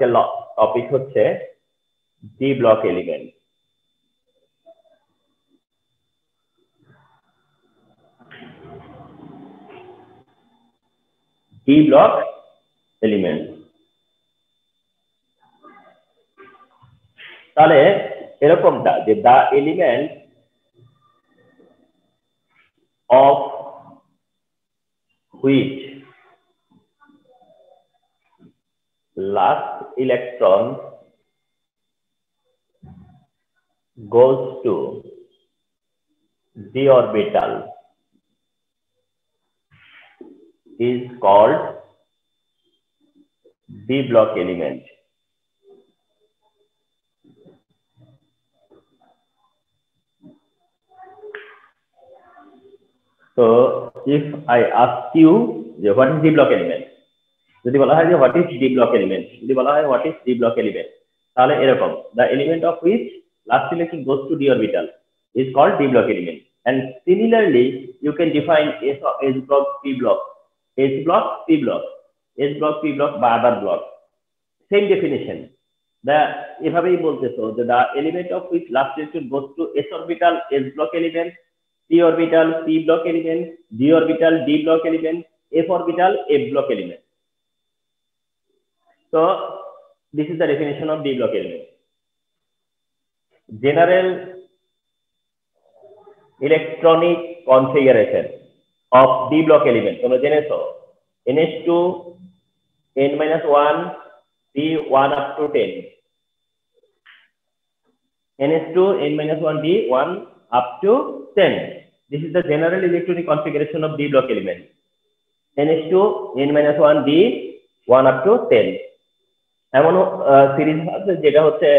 আজকের টপিক হচ্ছে d block element. D block element তাহলে এরকমটা যে দা element of which last electron goes to d orbital is called d block element. So if I ask you what is d block element, যদি বলা হয় যে what is d block element, যদি বলা হয় what is d block element, তাহলে এরকম the element of which last electron goes to d orbital is called d block element. And similarly you can define S block, P block, S block, P block, S block, P block বা other block, same definition. The এভাবেই বলতেছো যে the element of which last electron goes to S orbital, S block element, P orbital, P block element, D orbital, D block element, F orbital, F block element. So this is the definition of D block element. General electronic configuration of D block element তোমরা জেনেছো NH2 n-1 D 1 up to 10, NH2 n-1 D 1 up to 10. This is the general electronic configuration of D block element. NH2 n-1 D 1 up to 10. এমন series আছে যেটা হচ্ছে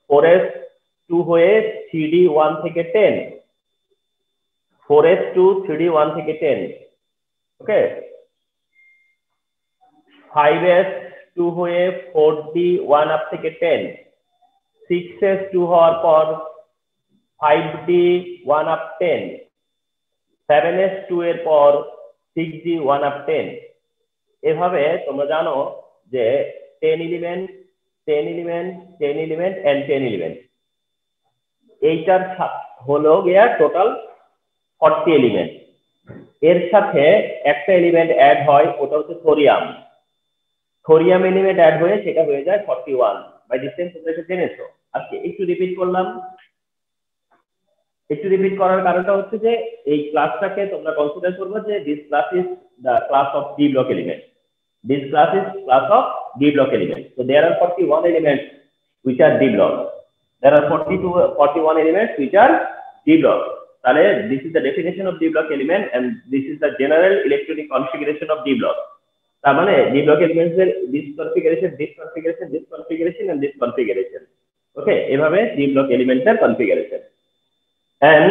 4s2 হয়ে 3d 1 থেকে 10, 4s2 3d 1 থেকে 10, ওকে, 5s2 হয়ে 4d 1 up থেকে 10, 6s2 হওয়ার পর 5d 1 আপ 10, 7s2 এর পর 6d 1 আপ 10. এভাবে তোমরা জানো যে 10 element, 10 element, 10 element and 10 element এইটার হলো গিয়া টোটাল 40 এলিমেন্ট। এর সাথে একটা এলিমেন্ট অ্যাড হয়, ওটা হচ্ছে থোরিয়াম। থোরিয়াম এলিমেন্ট অ্যাড হয়ে সেটা হয়ে যায় 41। বাই ডিসটেন্স তোমরা এটা জেনেছো। আজকে একটু রিপিট করলাম। একটু রিপিট করার কারণটা হচ্ছে যে এই ক্লাসটাকে তোমরা কনসিডার করবে যে this class is the class of D block element. This class is class of D block elements. So there are 41 elements which are D block. There are 41 elements which are D block. This is the definition of D block element and this is the general electronic configuration of D block. D block elements are this configuration, this configuration, this configuration and this configuration. Okay, এভাবে D block elements are configuration. And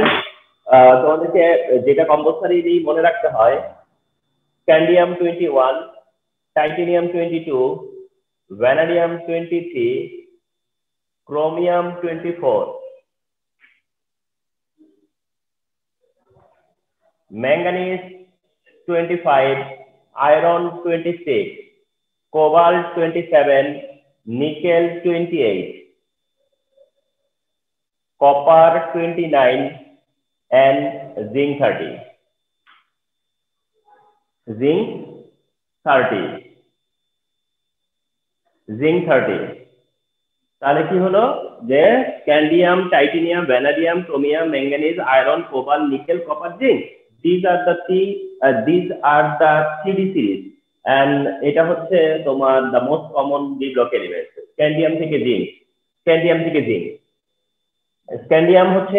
তোমাদেরকে যেটা compulsory মনে রাখতে হয়, scandium 21, titanium 22, vanadium 23, chromium 24, manganese 25, iron 26, cobalt 27, nickel 28, copper 29 and zinc 30. Zinc 30। তাহলে কি হলো যে scandium, titanium, vanadium, chromium, manganese, iron, cobalt, nickel, copper, zinc, these are the 3D series and এটা হচ্ছে তোমার the most common D block element. Scandium থেকে zinc, scandium হচ্ছে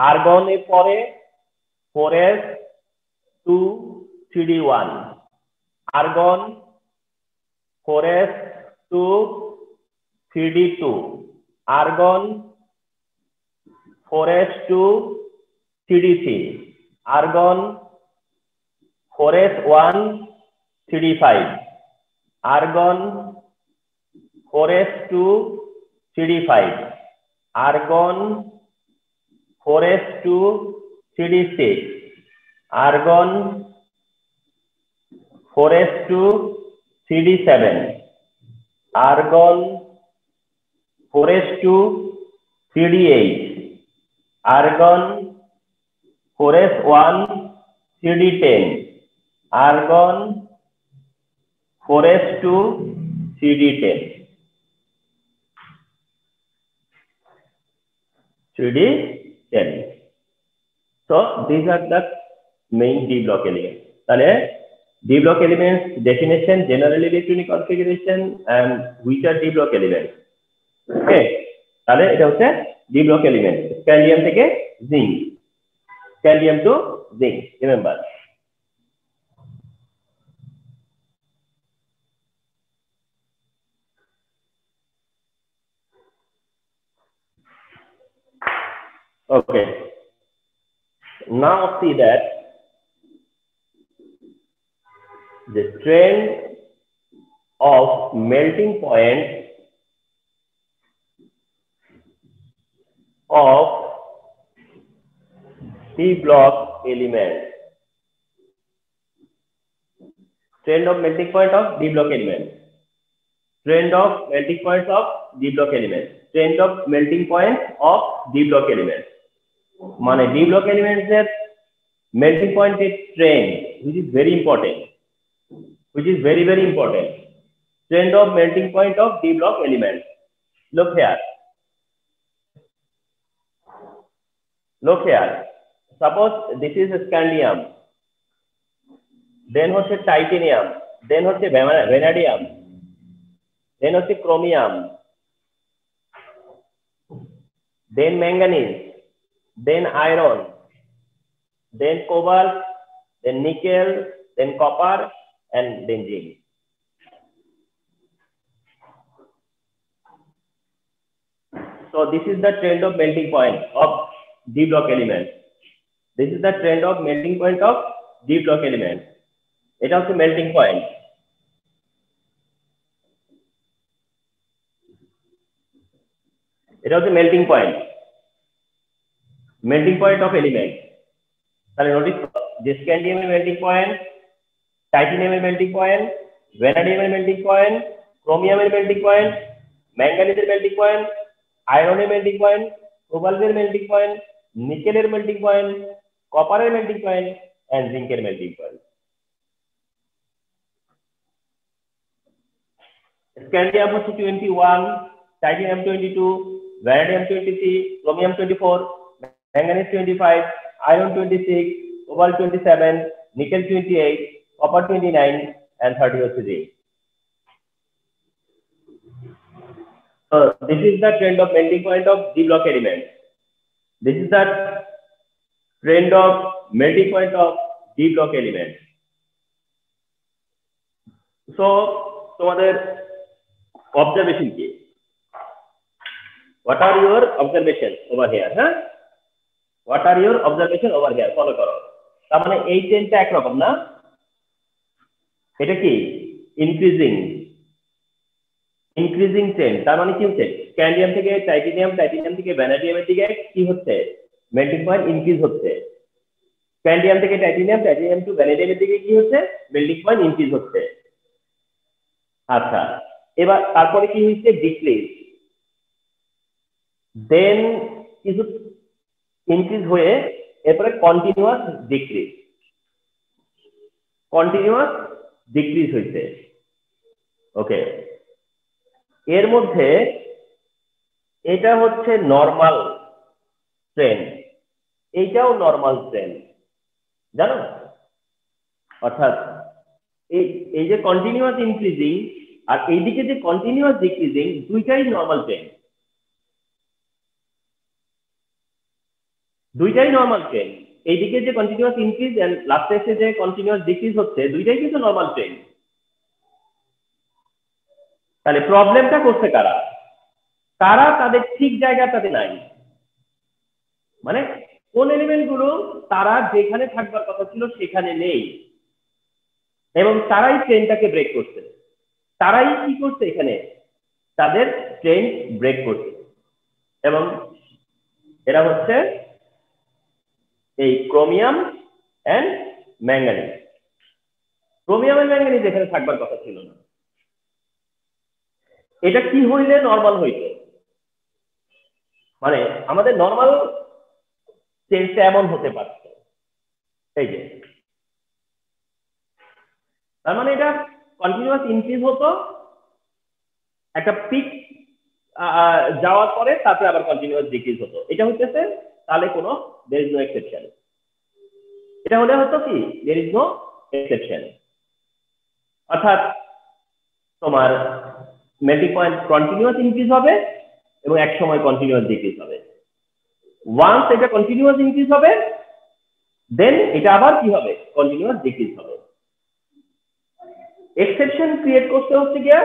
argon এর পরে 4s2 3d1, argon 4s2 3d2, argon 4s2 3d3, argon 4s1 3d5, argon 4s2 3d5, argon 4s2 3d6, argon 4s2 3d7, argon 4s2 3d8, argon 4s1 3d10, argon 4s2 3d10, 3d10. So these are the main D block elements. তাহলে D block elements definition, general electronic configuration, and which are D block elements. Okay, তাহলে এটা হচ্ছে D block element. Scandium থেকে zinc, scandium to zinc. Remember. Okay. Now see that the trend of melting point of D block element. Trend of melting point of D block element. Trend of melting point of D block element. Trend of melting point of D block element. মানে D block elements এর melting point এর trend, which is very important. Which is very important. Trend of melting point of D block element. Look here. Look here. Suppose this is scandium. Then হচ্ছে titanium. Then হচ্ছে vanadium. Then হচ্ছে chromium. Then manganese. Then iron. Then cobalt. Then nickel. Then copper. And then zinc. So this is the trend of melting point of D block element. This is the trend of melting point of D block element. It also melting point. It also melting point. Melting point of element. তাহলে notice this scandium melting point, titanium melting point, vanadium melting point, chromium melting point, manganese melting point, iron melting point, cobalt melting point, nickel melting point, copper melting point, and zinc melting point. Scandium 21, titanium 22, vanadium 23, chromium 24, manganese 25, iron 26, cobalt 27, nickel 28, copper 29, and 30 was zinc. So this is the trend of melting point of D block element. This is the trend of melting point of D block element. So তোমাদের observation কি? What are your observations over here? What are your observation over here? Follow করো। তার মানে এই ট্রেন্ডটা একরকম না, এটা কি ইনক্রিজিং ট্রেন্ড। তার মানে কি হচ্ছে স্ক্যান্ডিয়াম থেকে টাইটেনিয়াম, টাইটেনিয়াম থেকে ভ্যানাডিয়ামের দিকে কি হচ্ছে মেল্টিং পয়েন্ট ইনক্রিজ হচ্ছে। স্ক্যান্ডিয়াম থেকে টাইটেনিয়াম, টাইটেনিয়াম টু ভ্যানাডিয়ামের দিকে কি হচ্ছে মেল্টিং পয়েন্ট ইনক্রিজ হচ্ছে। আচ্ছা, এবার তারপরে কি হচ্ছে ডিক্রিজ, দেন কিছু ইনক্রিজ হয়ে এরপরে কন্টিনিউয়াস ডিক্রিজ হয়েছে। ওকে, এর মধ্যে এটা হচ্ছে নরমাল ট্রেন্ড, এইটাও নরমাল ট্রেন্ড, জানো? অর্থাৎ এই যে কন্টিনিউয়াস ইনক্রিজিং আর এইদিকে যে কন্টিনিউয়াস ডিক্রিজিং, দুইটাই নরমাল ট্রেন্ড, দুইটাই নরমাল ট্রেন্ড। এইদিকে যে কন্টিনিউয়াস ইনক্রিজ এন্ড লাস্টে এসে যে কন্টিনিউয়াস ডিক্রিজ হচ্ছে, দুইটাই কিন্তু নরমাল ট্রেন্ড। তাহলে প্রবলেমটা করছে কারা? তারা তাদের ঠিক জায়গাটাতে নাই, মানে কোন এলিমেন্ট গুলো তারা যেখানে থাকবার কথা ছিল সেখানে নেই, এবং তারাই ট্রেনটাকে ব্রেক করছে। তারাই কি করছে এখানে তাদের ট্রেন ব্রেক করছে, এবং এরা হচ্ছে এই chromium and manganese. Chromium and manganese এখানে থাকবার কথা ছিল না। এটা কি হইলে নরমাল হইতো, মানে আমাদের নরমাল চেঞ্জটা এমন হতে পারতো, এই যে তার মানে এটা কন্টিনিউয়াস ইনক্রিজ হতো, একটা পিক যাওয়ার পরে তারপরে আবার কন্টিনিউয়াস ডিক্রিজ হতো, এটা হইতেছে তাহলে কোনো দের ইজ নো এক্সেপশন। এটা হলে হতো কি দের ইজ নো এক্সেপশন, অর্থাৎ তোমার মেল্টিং পয়েন্ট কন্টিনিউয়াস ইনক্রিজ হবে এবং এক সময় কন্টিনিউয়াস ডিক্রিজ হবে। ওয়ান্স এটা কন্টিনিউয়াস ইনক্রিজ হবে দেন এটা আবার কি হবে কন্টিনিউয়াস ডিক্রিজ হবে। এক্সেপশন ক্রিয়েট করতে হচ্ছে গিয়া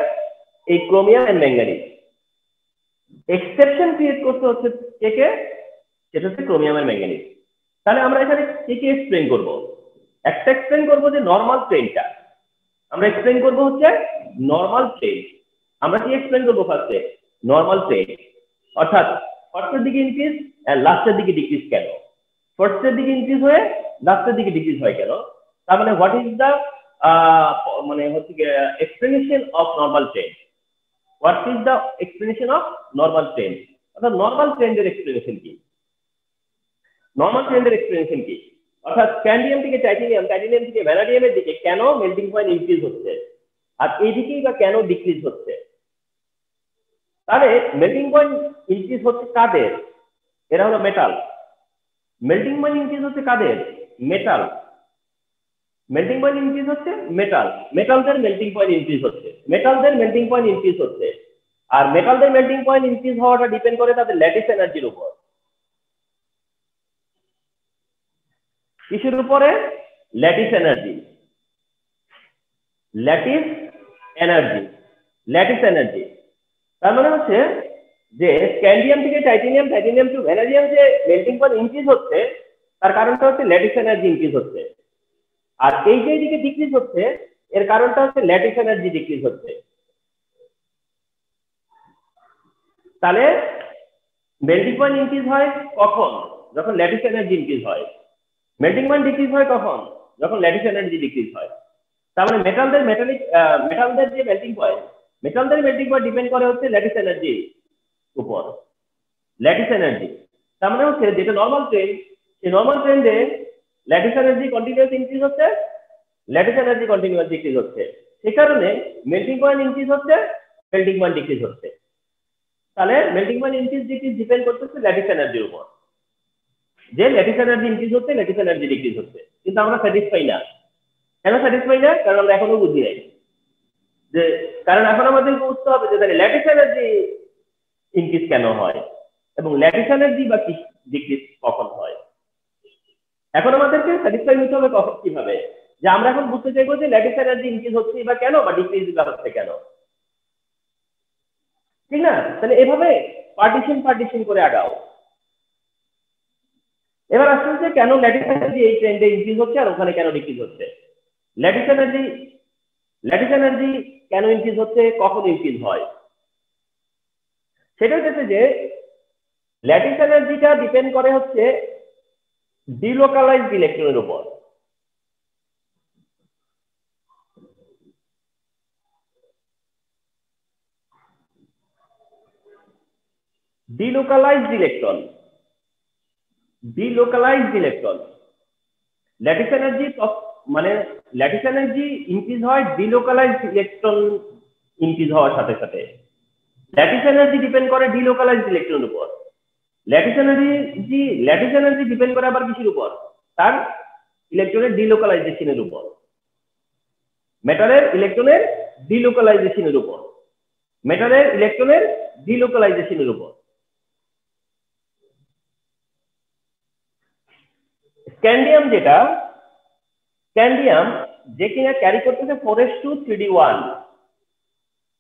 এই chromium and manganese, exception create করতে হচ্ছে কে, সেটা হচ্ছে ক্রোমিয়াম এন্ড ম্যাঙ্গানিজ। তাহলে আমরা এখানে কি এক্সপ্লেইন করব, একটা এক্সপ্লেইন করব যে নরমাল ট্রেন্ডটা, আমরা এক্সপ্লেইন করব হচ্ছে নরমাল ট্রেন্ড। আমরা কি এক্সপ্লেইন করব ফার্স্টে নরমাল ট্রেন্ড, অর্থাৎ ফার্স্টের দিকে ইনক্রিজ এন্ড লাস্টের দিকে ডিক্রিজ কেন, ফার্স্টের দিকে ইনক্রিজ হয়ে লাস্টের দিকে ডিক্রিজ হয় কেন, তার মানে হোয়াট ইজ দা মানে হচ্ছে explanation of normal trend, what is the explanation of normal trend, অর্থাৎ নরমাল ট্রেন্ডের এক্সপ্লেনেশন কি, নরমাল ট্রেন্ডের এক্সপ্লেনেশন কি, অর্থাৎ স্ক্যান্ডিয়াম থেকে টাইটেনিয়াম, টাইটেনিয়াম থেকে ভ্যানাডিয়ামের দিকে কেন মেল্টিং পয়েন্ট ইনক্রিজ হচ্ছে আর এইদিকেই বা কেন ডিক্রিজ হচ্ছে। তাহলে মেল্টিং পয়েন্ট ইনক্রিজ হচ্ছে কাদের, এরা হলো মেটাল, মেল্টিং পয়েন্ট ইনক্রিজ হচ্ছে কাদের, মেটাল, মেল্টিং পয়েন্ট ইনক্রিজ হচ্ছে মেটাল, মেটালদের মেল্টিং পয়েন্ট ইনক্রিজ হচ্ছে, মেটালদের মেল্টিং পয়েন্ট ইনক্রিজ হচ্ছে, আর মেটালদের মেল্টিং পয়েন্ট ইনক্রিজ হওয়াটা ডিপেন্ড করে তাদের ল্যাটিস এনার্জির উপর, কিসের উপরে, lattice energy, lattice energy, lattice energy. তার মানে হচ্ছে যে স্ক্যান্ডিয়াম থেকে টাইটেনিয়াম, টাইটেনিয়াম টু ভ্যানাডিয়াম যে মেল্টিং পয়েন্ট ইনক্রিজ হচ্ছে তার কারণটা হচ্ছে ল্যাটিস এনার্জি ইনক্রিজ হচ্ছে, আর এই যে দিকে ডিক্রিজ হচ্ছে এর কারণটা হচ্ছে ল্যাটিস এনার্জি ডিক্রিজ হচ্ছে। তাহলে মেল্টিং পয়েন্ট ইনক্রিজ হয় কখন, যখন ল্যাটিস এনার্জি ইনক্রিজ হয়, মেল্টিং পয়েন্ট ডিক্রিজ হয় কখন, যখন ল্যাটিস এনার্জি ডিক্রিজ হয়। তার মানে মেটালদের মেটালদের যে মেল্টিং পয়েন্ট, মেটালদের মেল্টিং পয়েন্ট ডিপেন্ড করে হচ্ছে ল্যাটিস এনার্জি উপর, ল্যাটিস এনার্জি। তার মানে হচ্ছে যেটা নরমাল ট্রেন্ড, সেই নরমাল ট্রেন্ডে ল্যাটিস এনার্জি কন্টিনিউয়াস ইনক্রিজ হচ্ছে, ল্যাটিস এনার্জি কন্টিনিউয়াস ডিক্রিজ হচ্ছে, সেই কারণে মেল্টিং পয়েন্ট ইনক্রিজ হচ্ছে, মেল্টিং পয়েন্ট ডিক্রিজ হচ্ছে। তাহলে melting point increase decrease depend করতেছে ল্যাটিস এনার্জির উপর, যে ল্যাটিস এনার্জি ইনক্রিজ হচ্ছে, ল্যাটিস এনার্জি ডিক্রিজ হচ্ছে, কিন্তু আমরা স্যাটিসফাই না। কেন স্যাটিসফাই না, কারণ আমরা এখনো বুঝি নাই যে, কারণ এখন আমাদের বুঝতে হবে যে তাহলে ল্যাটিস এনার্জি ইনক্রিজ কেন হয় এবং ল্যাটিস এনার্জি বা ডিক্রিজ কখন হয়। এখন আমাদেরকে স্যাটিসফাই হতে হবে কখন, কিভাবে, যে আমরা এখন বুঝতে চাইবো যে ল্যাটিস এনার্জি ইনক্রিজ হচ্ছে বা কেন বা ডিক্রিজ বা হচ্ছে কেন, ঠিক না? তাহলে এভাবে পার্টিশন পার্টিশন করে আগাও। এবার আসতে হচ্ছে কেন ল্যাটিস এনার্জি এই ট্রেন্ডে ইনক্রিজ হচ্ছে আর ওখানে কেন ডিক্রিজ হচ্ছে। ল্যাটিস এনার্জি কেন ইনক্রিজ হচ্ছে, কখন ইনক্রিজ হয়, সেটা হচ্ছে যে ল্যাটিস এনার্জিটা ডিপেন্ড করে হচ্ছে ডিলোকালাইজড ইলেকট্রনের উপর। Delocalised electron, delocalised electron, lattice energy মানে ল্যাটিস এনার্জি ইনক্রিজ হয় ডিলোকালাইজড ইলেকট্রন ইনক্রিজ হওয়ার সাথে সাথে। ল্যাটিস এনার্জি ডিপেন্ড করে ডিলোকালাইজড ইলেকট্রনের উপর, ল্যাটিস এনার্জি ডিপেন্ড করে আবার কিসের উপর, তার ইলেকট্রনের ডিলোকালাইজেশনের উপর, মেটালের ইলেকট্রনের ডিলোকালাইজেশনের উপর, মেটালের ইলেকট্রনের ডিলোকালাইজেশনের উপর। স্ক্যান্ডিয়াম যেটা, স্ক্যান্ডিয়াম যে কিনা ক্যারি করতেছে 4s2 3d1,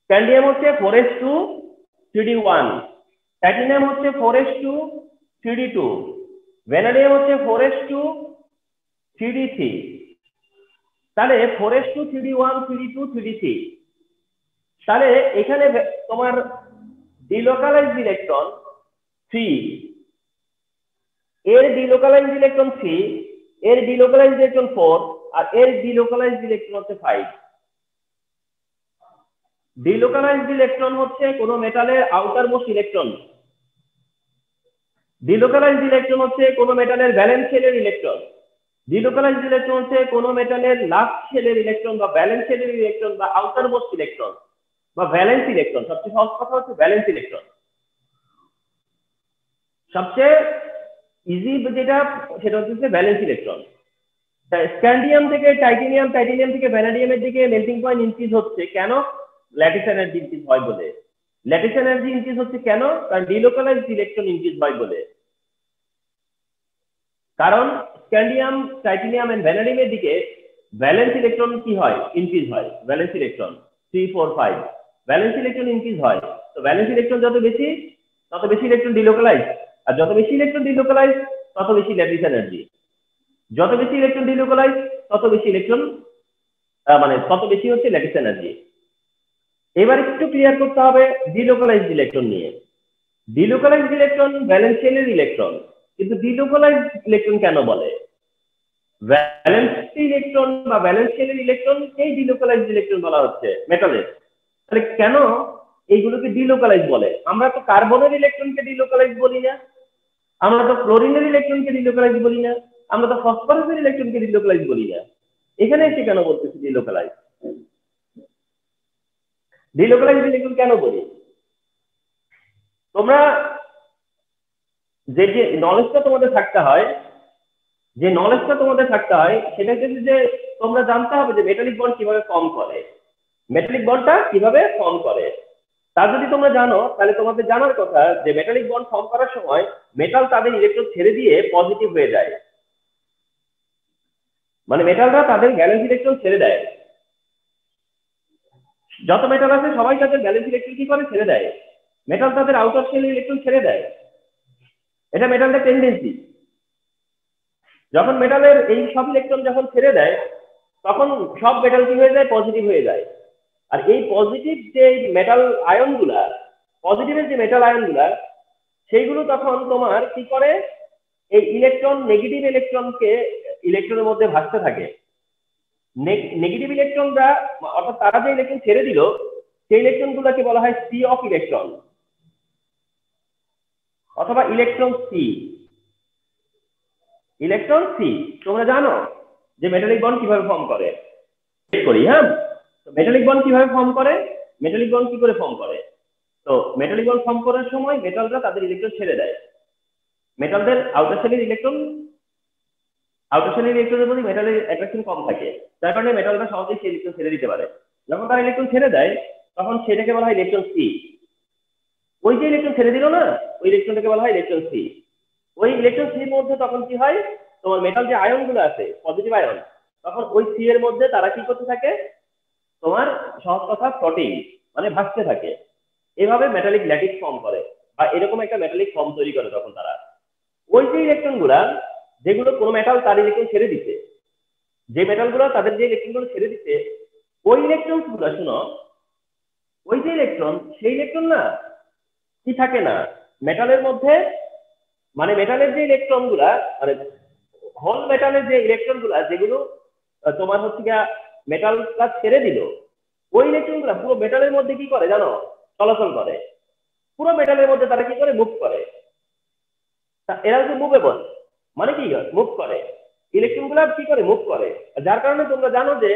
স্ক্যান্ডিয়াম হচ্ছে 4s2 3d1, টাইটেনিয়াম হচ্ছে 4s2 3d2, ভ্যানাডিয়াম হচ্ছে 4s2 3d3। তাহলে 4s2 3d1 3d2 3d3, তাহলে এখানে তোমার ডিলোকালাইজড ইলেকট্রন 3, এর ডিলোকালাইজড ইলেকট্রন 3, এর ডিলোকালাইজড ইলেকট্রন 4 আর এর ডিলোকালাইজড ইলেকট্রন হচ্ছে 5। ডিলোকালাইজড ইলেকট্রন হচ্ছে কোনো মেটালের outermost electron. Delocalised electron হচ্ছে কোনো মেটালের ভ্যালেন্স শেলের ইলেকট্রন। ডিলোকালাইজড ইলেকট্রন হচ্ছে কোনো মেটালের লাস্ট শেলের ইলেকট্রন বা ভ্যালেন্স শেলের ইলেকট্রন বা আউটার মোস্ট ইলেকট্রন বা ভ্যালেন্স ইলেকট্রন। সবচেয়ে সহজ কথা হচ্ছে ভ্যালেন্স ইলেকট্রন। সবচেয়ে ইজি যেটা সেটা হচ্ছে ভ্যালেন্স ইলেকট্রন। স্ক্যান্ডিয়াম থেকে টাইটেনিয়াম, টাইটেনিয়াম থেকে ভ্যানাডিয়ামের দিকে মেল্টিং পয়েন্ট ইনক্রিজ হচ্ছে কেন? ল্যাটিস এনার্জি ইনক্রিজ হয় বলে। ল্যাটিস এনার্জি ইনক্রিজ হচ্ছে কেন? কারণ ডিলোকালাইজড ইলেকট্রন ইনক্রিজ হয় বলে। কারণ স্ক্যান্ডিয়াম, টাইটেনিয়াম এন্ড ভ্যানাডিয়ামের দিকে ভ্যালেন্স ইলেকট্রন কি হয়? ইনক্রিজ হয়। Valence electron 3, 4, 5 valence electron increase হয়। তো ভ্যালেন্স ইলেকট্রন যত বেশি তত বেশি ইলেকট্রন ডিলোকালাইজ, আর যত বেশি ইলেকট্রন ডিলোকালাইজ তত বেশি ল্যাটিস এনার্জি। যত বেশি ইলেকট্রন ডিলোকালাইজ তত বেশি ইলেকট্রন মানে তত বেশি হচ্ছে ল্যাটিস এনার্জি। এবার একটু ক্লিয়ার করতে হবে ডিলোকালাইজড ইলেকট্রন নিয়ে। ডিলোকালাইজড ইলেকট্রন ভ্যালেন্স শেলের ইলেকট্রন, কিন্তু ডিলোকালাইজড ইলেকট্রন কেন বলে? ভ্যালেন্স ইলেকট্রন বা ভ্যালেন্স শেলের ইলেকট্রনকেই ডিলোকালাইজড ইলেকট্রন বলা হচ্ছে মেটালের। তাহলে কেন এইগুলোকে ডিলোকালাইজ বলে? আমরা তো কার্বনের ইলেকট্রনকে ডিলোকালাইজ বলি না, আমরা তো ক্লোরিনের ইলেকট্রনকে ডিলোকালাইজ বলি না, আমরা তো ফসফরাসের ইলেকট্রনকে ডিলোকালাইজ বলি না। এখানে এসে কেন বলতেছি ডিলোকালাইজ? ডিলোকালাইজ ইলেকট্রন কেন বলি? তোমরা যে যে নলেজটা তোমাদের থাকতে হয়, সেটা হচ্ছে যে তোমরা জানতে হবে যে মেটালিক বন্ড কিভাবে ফর্ম করে। মেটালিক বন্ডটা কিভাবে ফর্ম করে তা যদি তোমরা জানো, তাহলে তোমাদের জানার কথা যে মেটালিক বন্ড ফর্ম করার সময় মেটাল তাদের ইলেকট্রন ছেড়ে দিয়ে পজিটিভ হয়ে যায়। মানে মেটালরা তাদের ভ্যালেন্স ইলেকট্রন ছেড়ে দেয়। যত মেটাল আছে সবাই তাদের ভ্যালেন্স ইলেকট্রন কি করে? ছেড়ে দেয়। মেটাল তাদের আউটার শেলের ইলেকট্রন ছেড়ে দেয়। এটা মেটালের টেন্ডেন্সি। যখন মেটালের এই সব ইলেকট্রন যখন ছেড়ে দেয় তখন সব মেটাল কি হয়ে যায়? পজিটিভ হয়ে যায়। আর এই পজিটিভ যে মেটাল আয়নগুলা, পজিটিভের যে মেটাল আয়নগুলা, সেইগুলো তখন তোমার কি করে? এই ইলেকট্রন নেগেটিভ ইলেকট্রনকে ইলেকট্রনের মধ্যে ভাসতে থাকে। নেগেটিভ ইলেকট্রনরা অর্থাৎ তারা যে ইলেকট্রন ছেড়ে দিল সেই ইলেকট্রন গুলাকে বলা হয় সি অফ ইলেকট্রন অথবা ইলেকট্রন সি। ইলেকট্রন সি তোমরা জানো যে মেটালিক বন্ড কিভাবে ফর্ম করে করি। হ্যাঁ, মেটালিক বন্ড কিভাবে ফর্ম করে? মেটালিক বন্ড কি করে ফর্ম করে? তো মেটালিক বন্ড ফর্ম করার সময় মেটালরা তাদের ইলেকট্রন ছেড়ে দেয়। মেটালদের আউটার শেলের ইলেকট্রনের প্রতি মেটালের অ্যাট্রাকশন কম থাকে, যার কারণে মেটালরা সহজেই সেই ইলেকট্রন ছেড়ে দিতে পারে। যখন তারা ইলেকট্রন ছেড়ে দেয় তখন সেটাকে বলা হয় ইলেকট্রন সি। ওই যে ইলেকট্রন ছেড়ে দিল না, ওই ইলেকট্রনটাকে বলা হয় ইলেকট্রন সি। ওই ইলেকট্রন সির মধ্যে তখন কি হয়? তোমার মেটাল যে আয়ন গুলো আছে পজিটিভ আয়ন, তখন ওই সি এর মধ্যে তারা কি করতে থাকে? তোমার সহজ কথা ফ্লোটিং মানে ভাসতে থাকে। এভাবে মেটালিক ল্যাটিস ফর্ম করে বা এরকম একটা মেটালিক ফর্ম তৈরি করে। তখন তারা ওই যে ইলেকট্রন গুলা যেগুলো কোনো মেটাল তার ইলেকট্রন ছেড়ে দিতে, যে মেটাল গুলো তাদের যে ইলেকট্রন গুলো ছেড়ে দিতে, ওই ইলেকট্রন গুলো শুনো, ওই যে ইলেকট্রন সেই ইলেকট্রন না কি থাকে না মেটালের মধ্যে। মানে মেটালের যে ইলেকট্রন গুলা মানে হোল মেটালের যে ইলেকট্রন গুলা যেগুলো তোমার হচ্ছে গিয়া মেটাল প্লাস ছেড়ে দিল, ওই ইলেকট্রন গুলা পুরো মেটালের মধ্যে কি করে জানো? চলাচল করে। পুরো মেটালের মধ্যে তারা কি করে? মুভ করে। এরা হচ্ছে মুভেবল, মানে কি মুভ করে। ইলেকট্রন গুলা কি করে? মুভ করে। যার কারণে তোমরা জানো যে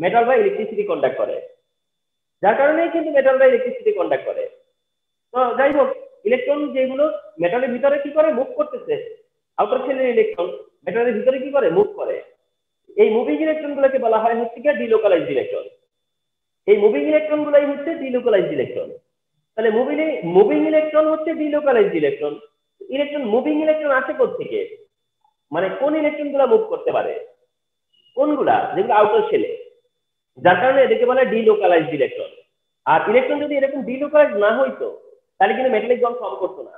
মেটালরা ইলেকট্রিসিটি কন্ডাক্ট করে। যার কারণেই কিন্তু মেটালরা ইলেকট্রিসিটি কন্ডাক্ট করে। তো যাই হোক, ইলেকট্রন যেগুলো মেটালের ভিতরে কি করে? মুভ করতেছে। আউটার শেলের ইলেকট্রন মেটালের ভিতরে কি করে? মুভ করে। এই মুভিং ইলেকট্রন গুলোকে বলা হয় হচ্ছে কি ডিলোকালাইজড ইলেকট্রন। এই মুভিং ইলেকট্রন গুলাই হচ্ছে ডিলোকালাইজড ইলেকট্রন। তাহলে মুভিং ইলেকট্রন হচ্ছে delocalised electron. Electron moving electron আসে কোত্থেকে? মানে কোন ইলেকট্রন গুলা মুভ করতে পারে? কোনগুলা? যেগুলো আউটার শেলে। যার কারণে এটাকে বলে ডিলোকালাইজড ইলেকট্রন। আর ইলেকট্রন যদি এরকম ডিলোকালাইজ না হইতো তাহলে কিন্তু মেটালিক বন্ড ফর্ম করতো না।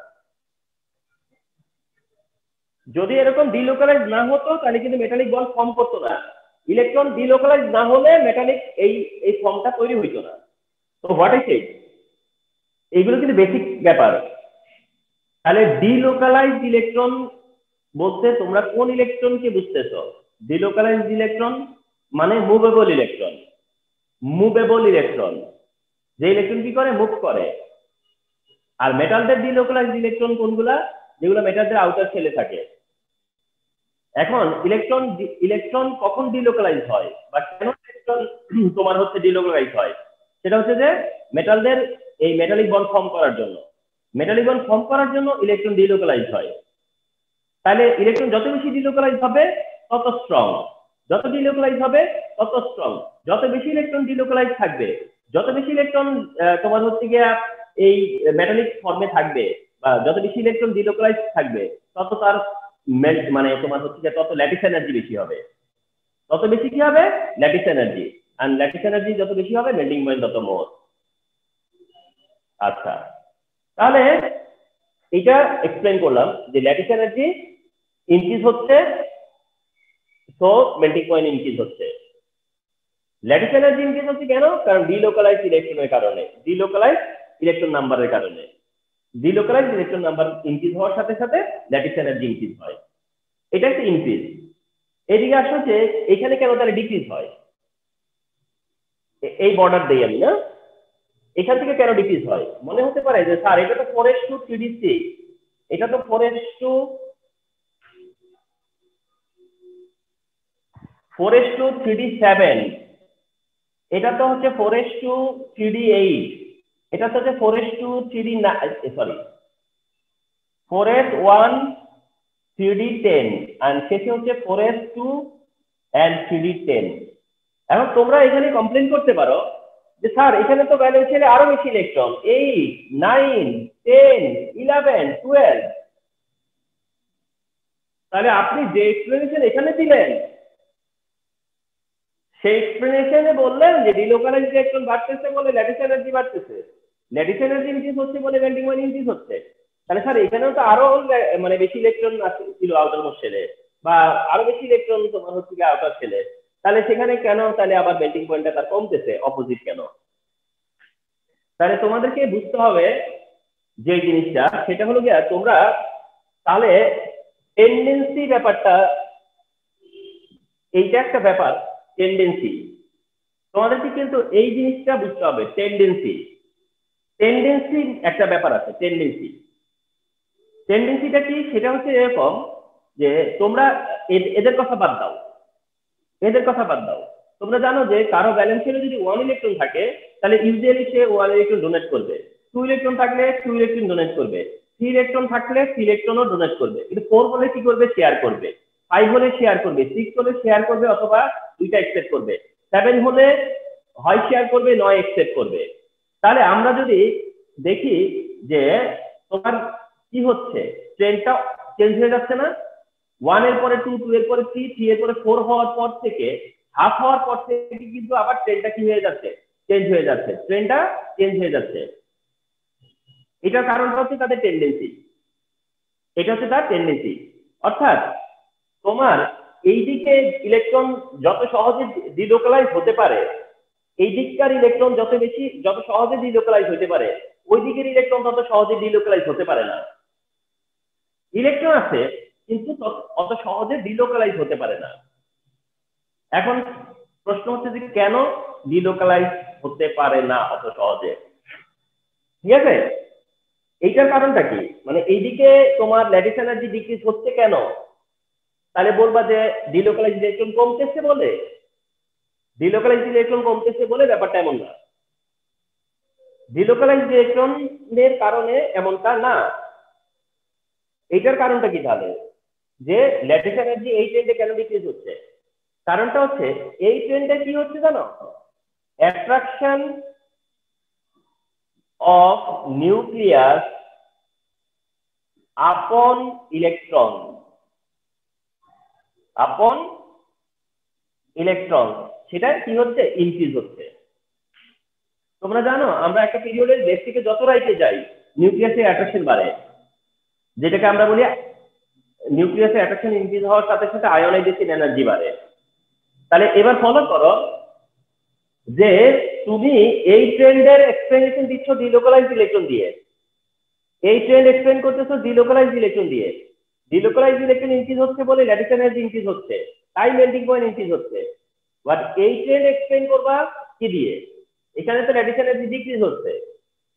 যদি এরকম ডিলোকালাইজ না হতো তাহলে কিন্তু মেটালিক বন্ড ফর্ম করতো না। ইলেকট্রন ডিলোকালাইজ না হলে মেটালিক এই ফর্মটা তৈরি হইতো না। তো হোয়াট আই সেড, এইগুলো কিন্তু বেসিক ব্যাপার। তাহলে ডিলোকালাইজড ইলেকট্রন বলতে তোমরা কোন ইলেকট্রনকে বুঝতেছো? ডিলোকালাইজড ইলেকট্রন মানে মুভেবল ইলেকট্রন। মুভেবল ইলেকট্রন যে ইলেকট্রন কি করে, মুভ করে। আর মেটালদের ডিলোকালাইজড ইলেকট্রন কোনগুলা, যেগুলো মেটালদের আউটার শেলে থাকে। এখন ইলেকট্রন কখন ডিলোকালাইজ হয় বা কেন ইলেকট্রন তোমার হচ্ছে ডিলোকালাইজ হয়, সেটা হচ্ছে যে মেটালদের এই মেটালিক বন্ড ফর্ম করার জন্য। মেটালিক বন্ড ফর্ম করার জন্য ইলেকট্রন ডিলোকালাইজ হয়। তাহলে ইলেকট্রন যত বেশি ডিলোকালাইজ হবে তত স্ট্রং, যত ডিলোকালাইজ হবে তত স্ট্রং। যত বেশি ইলেকট্রন ডিলোকালাইজ থাকবে, যত বেশি ইলেকট্রন তোমার হচ্ছে গিয়া এই মেটালিক ফর্মে থাকবে, বা যত বেশি ইলেকট্রন ডিলোকালাইজ থাকবে তত তার মানে তোমার হচ্ছে গিয়া তত ল্যাটিস এনার্জি বেশি হবে। তত বেশি কি হবে, ল্যাটিস এনার্জি। আর ল্যাটিস এনার্জি যত বেশি হবে মেল্টিং পয়েন্ট তত মোর। আচ্ছা, তাহলে এটা এক্সপ্লেন করলাম যে ল্যাটিস এনার্জি ইনক্রিজ হচ্ছে, তো মেল্টিং পয়েন্ট ইনক্রিজ হচ্ছে। ল্যাটিস এনার্জি ইনক্রিজ হচ্ছে কেন, কারণ ডিলোকালাইজ ইলেকট্রনের কারণে, ডিলোকালাইজ ইলেকট্রন নাম্বারের কারণে। ডিলোকালাইজ ইলেকট্রন নাম্বার ইনক্রিজ হওয়ার সাথে সাথে ল্যাটিস এনার্জি ইনক্রিজ হয়, এটা একটা ইনক্রিজ। এদিকে আসো যে এখানে কেন তাহলে ডিক্রিজ হয়, এই বর্ডার দেই আমি না, এখান থেকে কেন ডিক্রিজ হয়। মনে হতে পারে যে স্যার এটা তো 4:3D6, এটা তো 4:3D7, এটা তো হচ্ছে 4:3D8, এটা তো হচ্ছে 4:3D9, সরি 4:1:3D10, আর শেষে হচ্ছে 4:2:3D10। এখন তোমরা এখানে কমপ্লেন করতে পারো যে স্যার এখানে তো ভ্যালেন্স শেলে আরো বেশি ইলেকট্রন, 8, 9, 10, 11, 12। তাহলে আপনি যে এক্সপ্লেনেশন এখানে দিলেন সেই এক্সপ্লেনেশনে বললেন যে ডিলোকালাইজ ইলেকট্রন বাড়তেছে বলে ল্যাটিস এনার্জি বাড়তেছে, ল্যাটিস এনার্জি ইনক্রিজ হচ্ছে বলে মেল্টিং পয়েন্ট ইনক্রিজ হচ্ছে। তাহলে স্যার এখানেও তো আরো মানে বেশি ইলেকট্রন ছিল আউটার মোস্ট শেলে, বা আরো বেশি ইলেকট্রন তোমার হচ্ছে কি আউটার শেলে, তাহলে সেখানে কেন তাহলে আবার মেল্টিং পয়েন্টটা তার কমতেছে, অপোজিট কেন? তাহলে তোমাদেরকে বুঝতে হবে যে জিনিসটা, সেটা হলো গিয়া তোমরা তাহলে টেন্ডেন্সি ব্যাপারটা, এইটা একটা ব্যাপার টেন্ডেন্সি। তোমাদেরকে কিন্তু এই জিনিসটা বুঝতে হবে, টেন্ডেন্সি, টেন্ডেন্সি একটা ব্যাপার আছে। টেন্ডেন্সি, টেন্ডেন্সিটা কি, সেটা হচ্ছে এরকম যে তোমরা এদের কথা বাদ দাও, এদের কথা বাদ দাও। তোমরা জানো যে কারো ব্যালেন্স শেলে যদি 1 ইলেকট্রন থাকে তাহলে ইউজুয়ালি সে 1 ইলেকট্রন ডোনেট করবে, 2 ইলেকট্রন থাকলে 2 ইলেকট্রন ডোনেট করবে, 3 ইলেকট্রন থাকলে 3 ইলেকট্রনও ডোনেট করবে। কিন্তু 4 হলে কি করবে, শেয়ার করবে, 5 হলে শেয়ার করবে, 6 হলে শেয়ার করবে অথবা দুইটা একসেপ্ট করবে, 7 হলে হয় শেয়ার করবে নয় একসেপ্ট করবে। তাহলে আমরা যদি দেখি যে তোমার কি হচ্ছে, ট্রেন্ডটা চেঞ্জ হয়ে যাচ্ছে না, 1 এর পরে 2, 2 এর পরে 3, 3 এর পরে 4 হওয়ার পর থেকে, হাফ হওয়ার পর থেকে কিন্তু আবার ট্রেন্ডটা কি হয়ে যাচ্ছে, চেঞ্জ হয়ে যাচ্ছে, ট্রেন্ডটা চেঞ্জ হয়ে যাচ্ছে। এটার কারণটা হচ্ছে তাদের টেন্ডেন্সি, এটা হচ্ছে তার টেন্ডেন্সি। অর্থাৎ তোমার এই দিকে ইলেকট্রন যত সহজে ডিলোকালাইজ হতে পারে, এই দিককার ইলেকট্রন যত সহজে ডিলোকালাইজ হতে পারে, ওই দিকের ইলেকট্রন তত সহজে ডিলোকালাইজ হতে পারে না। ইলেকট্রন আছে কিন্তু অত সহজে ডিলোকালাইজ হতে পারে না। এখন প্রশ্ন হচ্ছে যে কেন ডিলোকালাইজ হতে পারে না অত সহজে, ঠিক আছে? এইটার কারণটা কি, মানে এইদিকে তোমার ল্যাটিস এনার্জি ডিক্রিজ হচ্ছে কেন, তাহলে বলবা যে ডিলোকালাইজ ইলেকট্রন কমতেছে বলে। ডিলোকালাইজ ইলেকট্রন কমতেছে বলে ব্যাপারটা এমন না, ডিলোকালাইজ ইলেকট্রনের কারণে এমনটা না। এইটার কারণটা কি তাহলে, যে ল্যাটিস এনার্জি এই ট্রেন্ডে কেন ডিক্রিজ হচ্ছে? কারণটা হচ্ছে এই ট্রেন্ডে কি হচ্ছে জানো, অ্যাট্রাকশন অফ নিউক্লিয়াস আপন ইলেকট্রন, আপন ইলেকট্রন, সেটা কি হচ্ছে, ইনক্রিজ হচ্ছে। তোমরা জানো আমরা একটা পিরিয়ডের বেস থেকে যত রাইটে যাই নিউক্লিয়াসের অ্যাট্রাকশন বাড়ে, যেটাকে আমরা বলি নিউক্লিয়াসের অ্যাট্রাকশন ইনক্রিজ হওয়ার সাথে সাথে আয়োনাইজেশন এনার্জি বাড়ে। তাহলে এবার ফলো করো যে তুমি এই ট্রেন্ডের এক্সপ্লেনেশন দিচ্ছ ডিলোকালাইজ ইলেকট্রন দিয়ে, এই ট্রেন্ড এক্সপ্লেন করতেছো ডিলোকালাইজ ইলেকট্রন দিয়ে। ডিলোকালাইজ ইলেকট্রন ইনক্রিজ হচ্ছে বলে ল্যাটিস এনার্জি ইনক্রিজ হচ্ছে, তাই মেল্টিং পয়েন্ট ইনক্রিজ হচ্ছে। বাট এই ট্রেন্ড এক্সপ্লেন করবা কি দিয়ে, এখানে তো ল্যাটিস এনার্জি ডিক্রিজ হচ্ছে,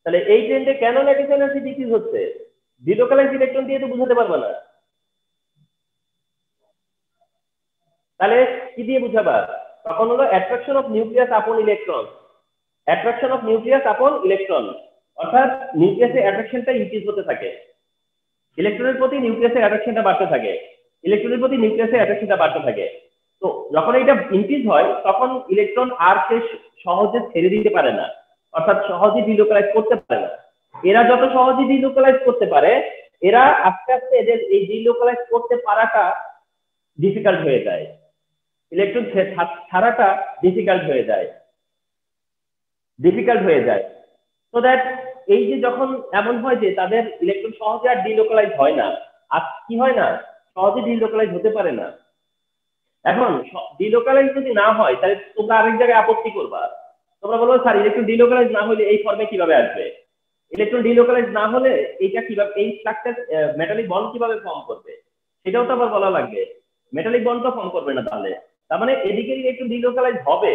তাহলে এই ট্রেন্ডে কেন ল্যাটিস এনার্জি ডিক্রিজ হচ্ছে? ডিলোকালাইজ ইলেকট্রন দিয়ে তো বুঝাতে পারবে না, তাহলে কি দিয়ে বুঝাবা? তখন হলো অ্যাট্রাকশন অফ নিউক্লিয়াস আপন ইলেকট্রন, অ্যাট্রাকশন অফ নিউক্লিয়াস আপন ইলেকট্রন, অর্থাৎ নিউক্লিয়াসের অ্যাট্রাকশনটা ইনক্রিজ হতে থাকে, ইলেকট্রনের প্রতি নিউক্লিয়াসের অ্যাট্রাকশনটা বাড়তে থাকে, ইলেকট্রনের প্রতি নিউক্লিয়াসের অ্যাট্রাকশনটা বাড়তে থাকে। তো যখন এটা ইনক্রিজ হয় তখন ইলেকট্রন আর সে সহজে ছেড়ে দিতে পারে না, অর্থাৎ সহজে ডিলোকালাইজ করতে পারে না। এরা যত সহজে ডিলোকালাইজ করতে পারে, এরা আস্তে আস্তে এদের এই ডিলোকালাইজ করতে পারাটা ডিফিকাল্ট হয়ে যায়, ইলেকট্রন ছাড়াটা ডিফিকাল্ট হয়ে যায়, সো দ্যাট এই যে যখন এমন হয় যে তাদের ইলেকট্রন সহজে আর ডিলোকালাইজ হয় না, আর কি হয় না, সহজে ডিলোকালাইজ হতে পারে না। এখন ডিলোকালাইজ যদি না হয় তাহলে তোমরা আরেক জায়গায় আপত্তি করবা, তোমরা বলবো স্যার ইলেকট্রন ডিলোকালাইজ না হলে এই ফর্মে কিভাবে আসবে, ইলেকট্রন ডিলোকালাইজ না হলে এইটা কিভাবে, এই স্ট্রাকচার মেটালিক বন্ড কিভাবে ফর্ম করবে, সেটাও তো আবার বলা লাগবে। মেটালিক বন্ড তো ফর্ম করবে না, তাহলে তার মানে এদিকে ইলেকট্রন ডিলোকালাইজ হবে,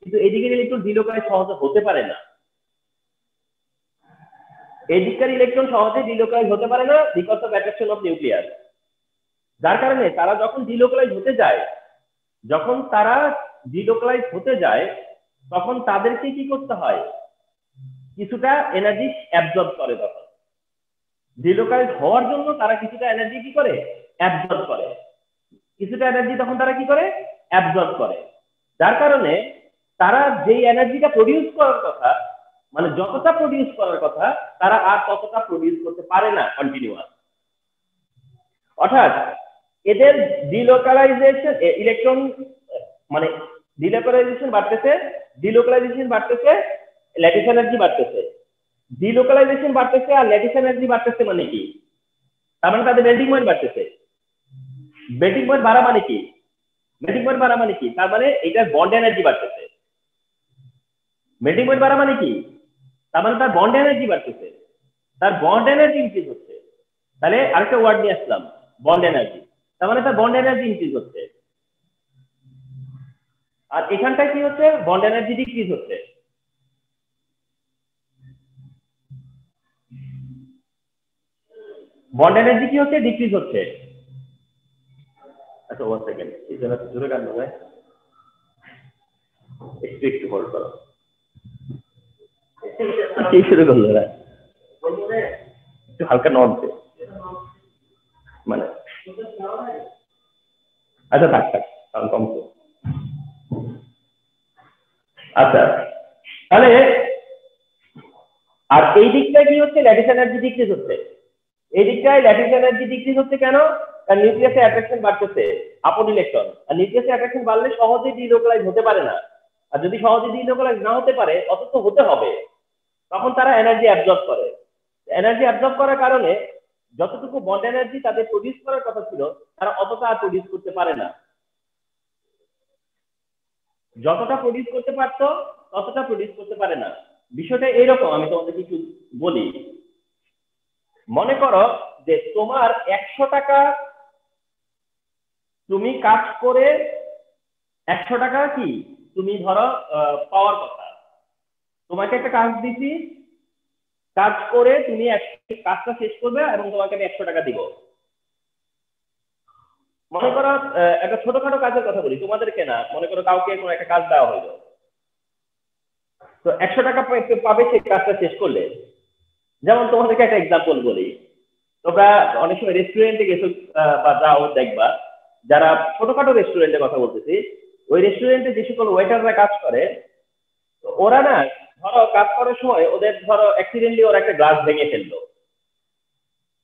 কিন্তু এদিকে ইলেকট্রন ডিলোকালাইজ সহজে হতে পারে না, এদিককার ইলেকট্রন সহজে ডিলোকালাইজ হতে পারে না because of attraction of nucleus. যার কারণে তারা যখন ডিলোকালাইজ হতে যায়, যখন তারা ডিলোকালাইজ হতে যায় তখন তাদেরকে কি করতে হয়, কিছুটা এনার্জি অ্যাবজর্ব করে, তখন ডিলোকালাইজ হওয়ার জন্য তারা কিছুটা এনার্জি কি করে, অ্যাবজর্ব করে, কিছুটা এনার্জি তখন তারা কি করে, অ্যাবজর্ব করে। যার কারণে তারা যেই এনার্জিটা প্রডিউস করার কথা, মানে যতটা প্রডিউস করার কথা তারা আর ততটা প্রডিউস করতে পারে না কন্টিনিউয়াস, অর্থাৎ এদের ডিলোকালাইজেশন ইলেকট্রন মানে ডিলোকালাইজেশন বাড়তেছে, ডিলোকালাইজেশন বাড়তেছে, ল্যাটিস এনার্জি বাড়তেছে, ডিলোকালাইজেশন বাড়তেছে আর ল্যাটিস এনার্জি বাড়তেছে, মানে কি, তার মানে তাদের মেল্টিং পয়েন্ট বাড়তেছে। মেল্টিং পয়েন্ট বাড়া মানে কি, মেল্টিং পয়েন্ট বাড়া মানে কি, তার মানে এটা বন্ড এনার্জি বাড়তেছে। মেল্টিং পয়েন্ট বাড়া মানে কি, তার মানে তার বন্ড এনার্জি বাড়তেছে, তার বন্ড এনার্জি ইনক্রিজ হচ্ছে। তাহলে আরেকটা ওয়ার্ড নিয়ে আসলাম, বন্ড এনার্জি, তার মানে তার বন্ড এনার্জি ইনক্রিজ হচ্ছে। আর এখানটায় কি হচ্ছে, বন্ড এনার্জি ডিক্রিজ হচ্ছে। বন্ড এনার্জি কি হচ্ছে, ডিক্রিজ হচ্ছে। আচ্ছা 1 সেকেন্ড, এই জায়গাটা জোরে গান হবে, একটু হোল্ড করো। কি শুরু করলো না, একটু হালকা নট দে, মানে আচ্ছা থাক থাক, কারণ কম তো। আচ্ছা তাহলে আর এই দিকটায় কি হচ্ছে, ল্যাটিস এনার্জি ডিক্রিজ হচ্ছে। এই দিকটায় ল্যাটিস এনার্জি ডিক্রিজ হচ্ছে কেন, কারণ নিউক্লিয়াসের অ্যাট্রাকশন বাড়তেছে আপন ইলেকট্রন, আর নিউক্লিয়াসের অ্যাট্রাকশন বাড়লে সহজে ডিলোকালাইজ হতে পারে না, আর যদি সহজে ডিলোকালাইজ না হতে পারে অথচ হতে হবে, তখন তারা এনার্জি অ্যাবজর্ব করে। এনার্জি অ্যাবজর্ব করার কারণে যতটুকু বন্ড এনার্জি তাদের প্রডিউস করার কথা ছিল তারা অতটা আর প্রডিউস করতে পারে না, যতটা প্রডিউস করতে পারতো ততটা প্রডিউস করতে পারে না। বিষয়টা এইরকম, আমি তোমাদের কিছু বলি। মনে করো যে তোমার 100 টাকা, তুমি কাজ করে 100 টাকা কি তুমি ধরো পাওয়ার কথা, তোমাকে একটা কাজ দিচ্ছি, কাজ করে তুমি কাজটা শেষ করবে এবং তোমাকে আমি 100 টাকা দিব। মনে করো একটা ছোটখাটো কাজের কথা বলি, তোমাদেরকে না, মনে করো কাউকে কোনো একটা কাজ দেওয়া হলো, তো 100 টাকা পাবে সেই কাজটা শেষ করলে। যেমন তোমাদেরকে একটা এক্সাম্পল বলি, তোমরা অনেক সময় রেস্টুরেন্টে গেছো বা যাও, দেখবা যারা ছোটখাটো রেস্টুরেন্টের কথা বলতেছি, ওই রেস্টুরেন্টে যে সকল ওয়েটাররা কাজ করে, ওরা না ধরো কাজ করার সময় ওদের ধরো অ্যাক্সিডেন্টলি ওরা একটা গ্লাস ভেঙে ফেললো,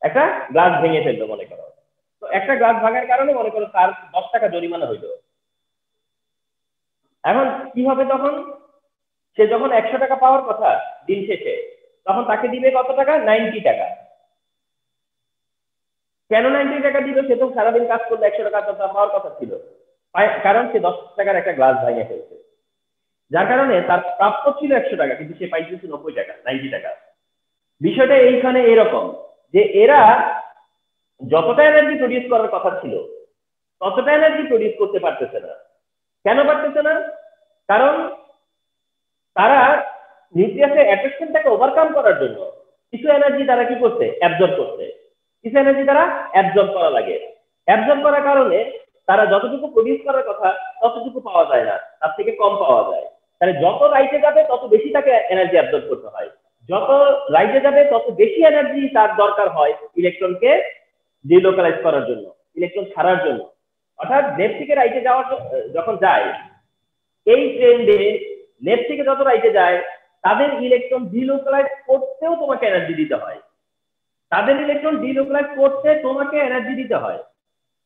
একটা গ্লাস ভেঙে ফেললো মনে করো, তো একটা গ্লাস ভাঙার কারণে মনে করো তার 10 টাকা জরিমানা হইলো। এখন কি হবে তখন, সে যখন 100 টাকা পাওয়ার কথা দিন শেষে, তখন তাকে দিবে কত টাকা, 90 টাকা। কেন 90 টাকা দিল, সে তো সারাদিন কাজ করলে 100 টাকা পাওয়ার কথা ছিল, কারণ সে 10 টাকার একটা গ্লাস ভেঙে ফেলছে। যার কারণে তার প্রাপ্য ছিল 100 টাকা, কিন্তু সে পাইতেছে 90 টাকা, 90 টাকা। বিষয়টা এইখানে এরকম যে এরা যতটা এনার্জি প্রডিউস করার কথা ছিল ততটা এনার্জি প্রডিউস করতে পারতেছে না। কেন পারতেছে না, কারণ তারা নিউক্লিয়াসের অ্যাট্রাকশনটাকে ওভারকাম করার জন্য কিছু এনার্জি তারা কি করছে, অ্যাবজর্ব করছে। কিছু এনার্জি তারা অ্যাবজর্ব করা লাগে। অ্যাবজর্ব করার কারণে তারা যতটুকু প্রডিউস করার কথা ততটুকু পাওয়া যায় না, তার থেকে কম পাওয়া যায়। তাহলে যত রাইটে যাবে তত বেশি তাকে এনার্জি অ্যাবজর্ব করতে হয়, যত রাইটে যাবে তত বেশি এনার্জি তার দরকার হয় ইলেকট্রনকে ডিলোকালাইজ করার জন্য, ইলেকট্রন ছাড়ার জন্য। অর্থাৎ লেফট থেকে রাইটে যাওয়ার যখন যায়, এই ট্রেন্ডে লেফট থেকে যত রাইটে যায় তাদের ইলেকট্রন ডিলোকালাইজ করতেও তোমাকে এনার্জি দিতে হয়, তাদের ইলেকট্রন ডিলোকালাইজ করতে তোমাকে এনার্জি দিতে হয়।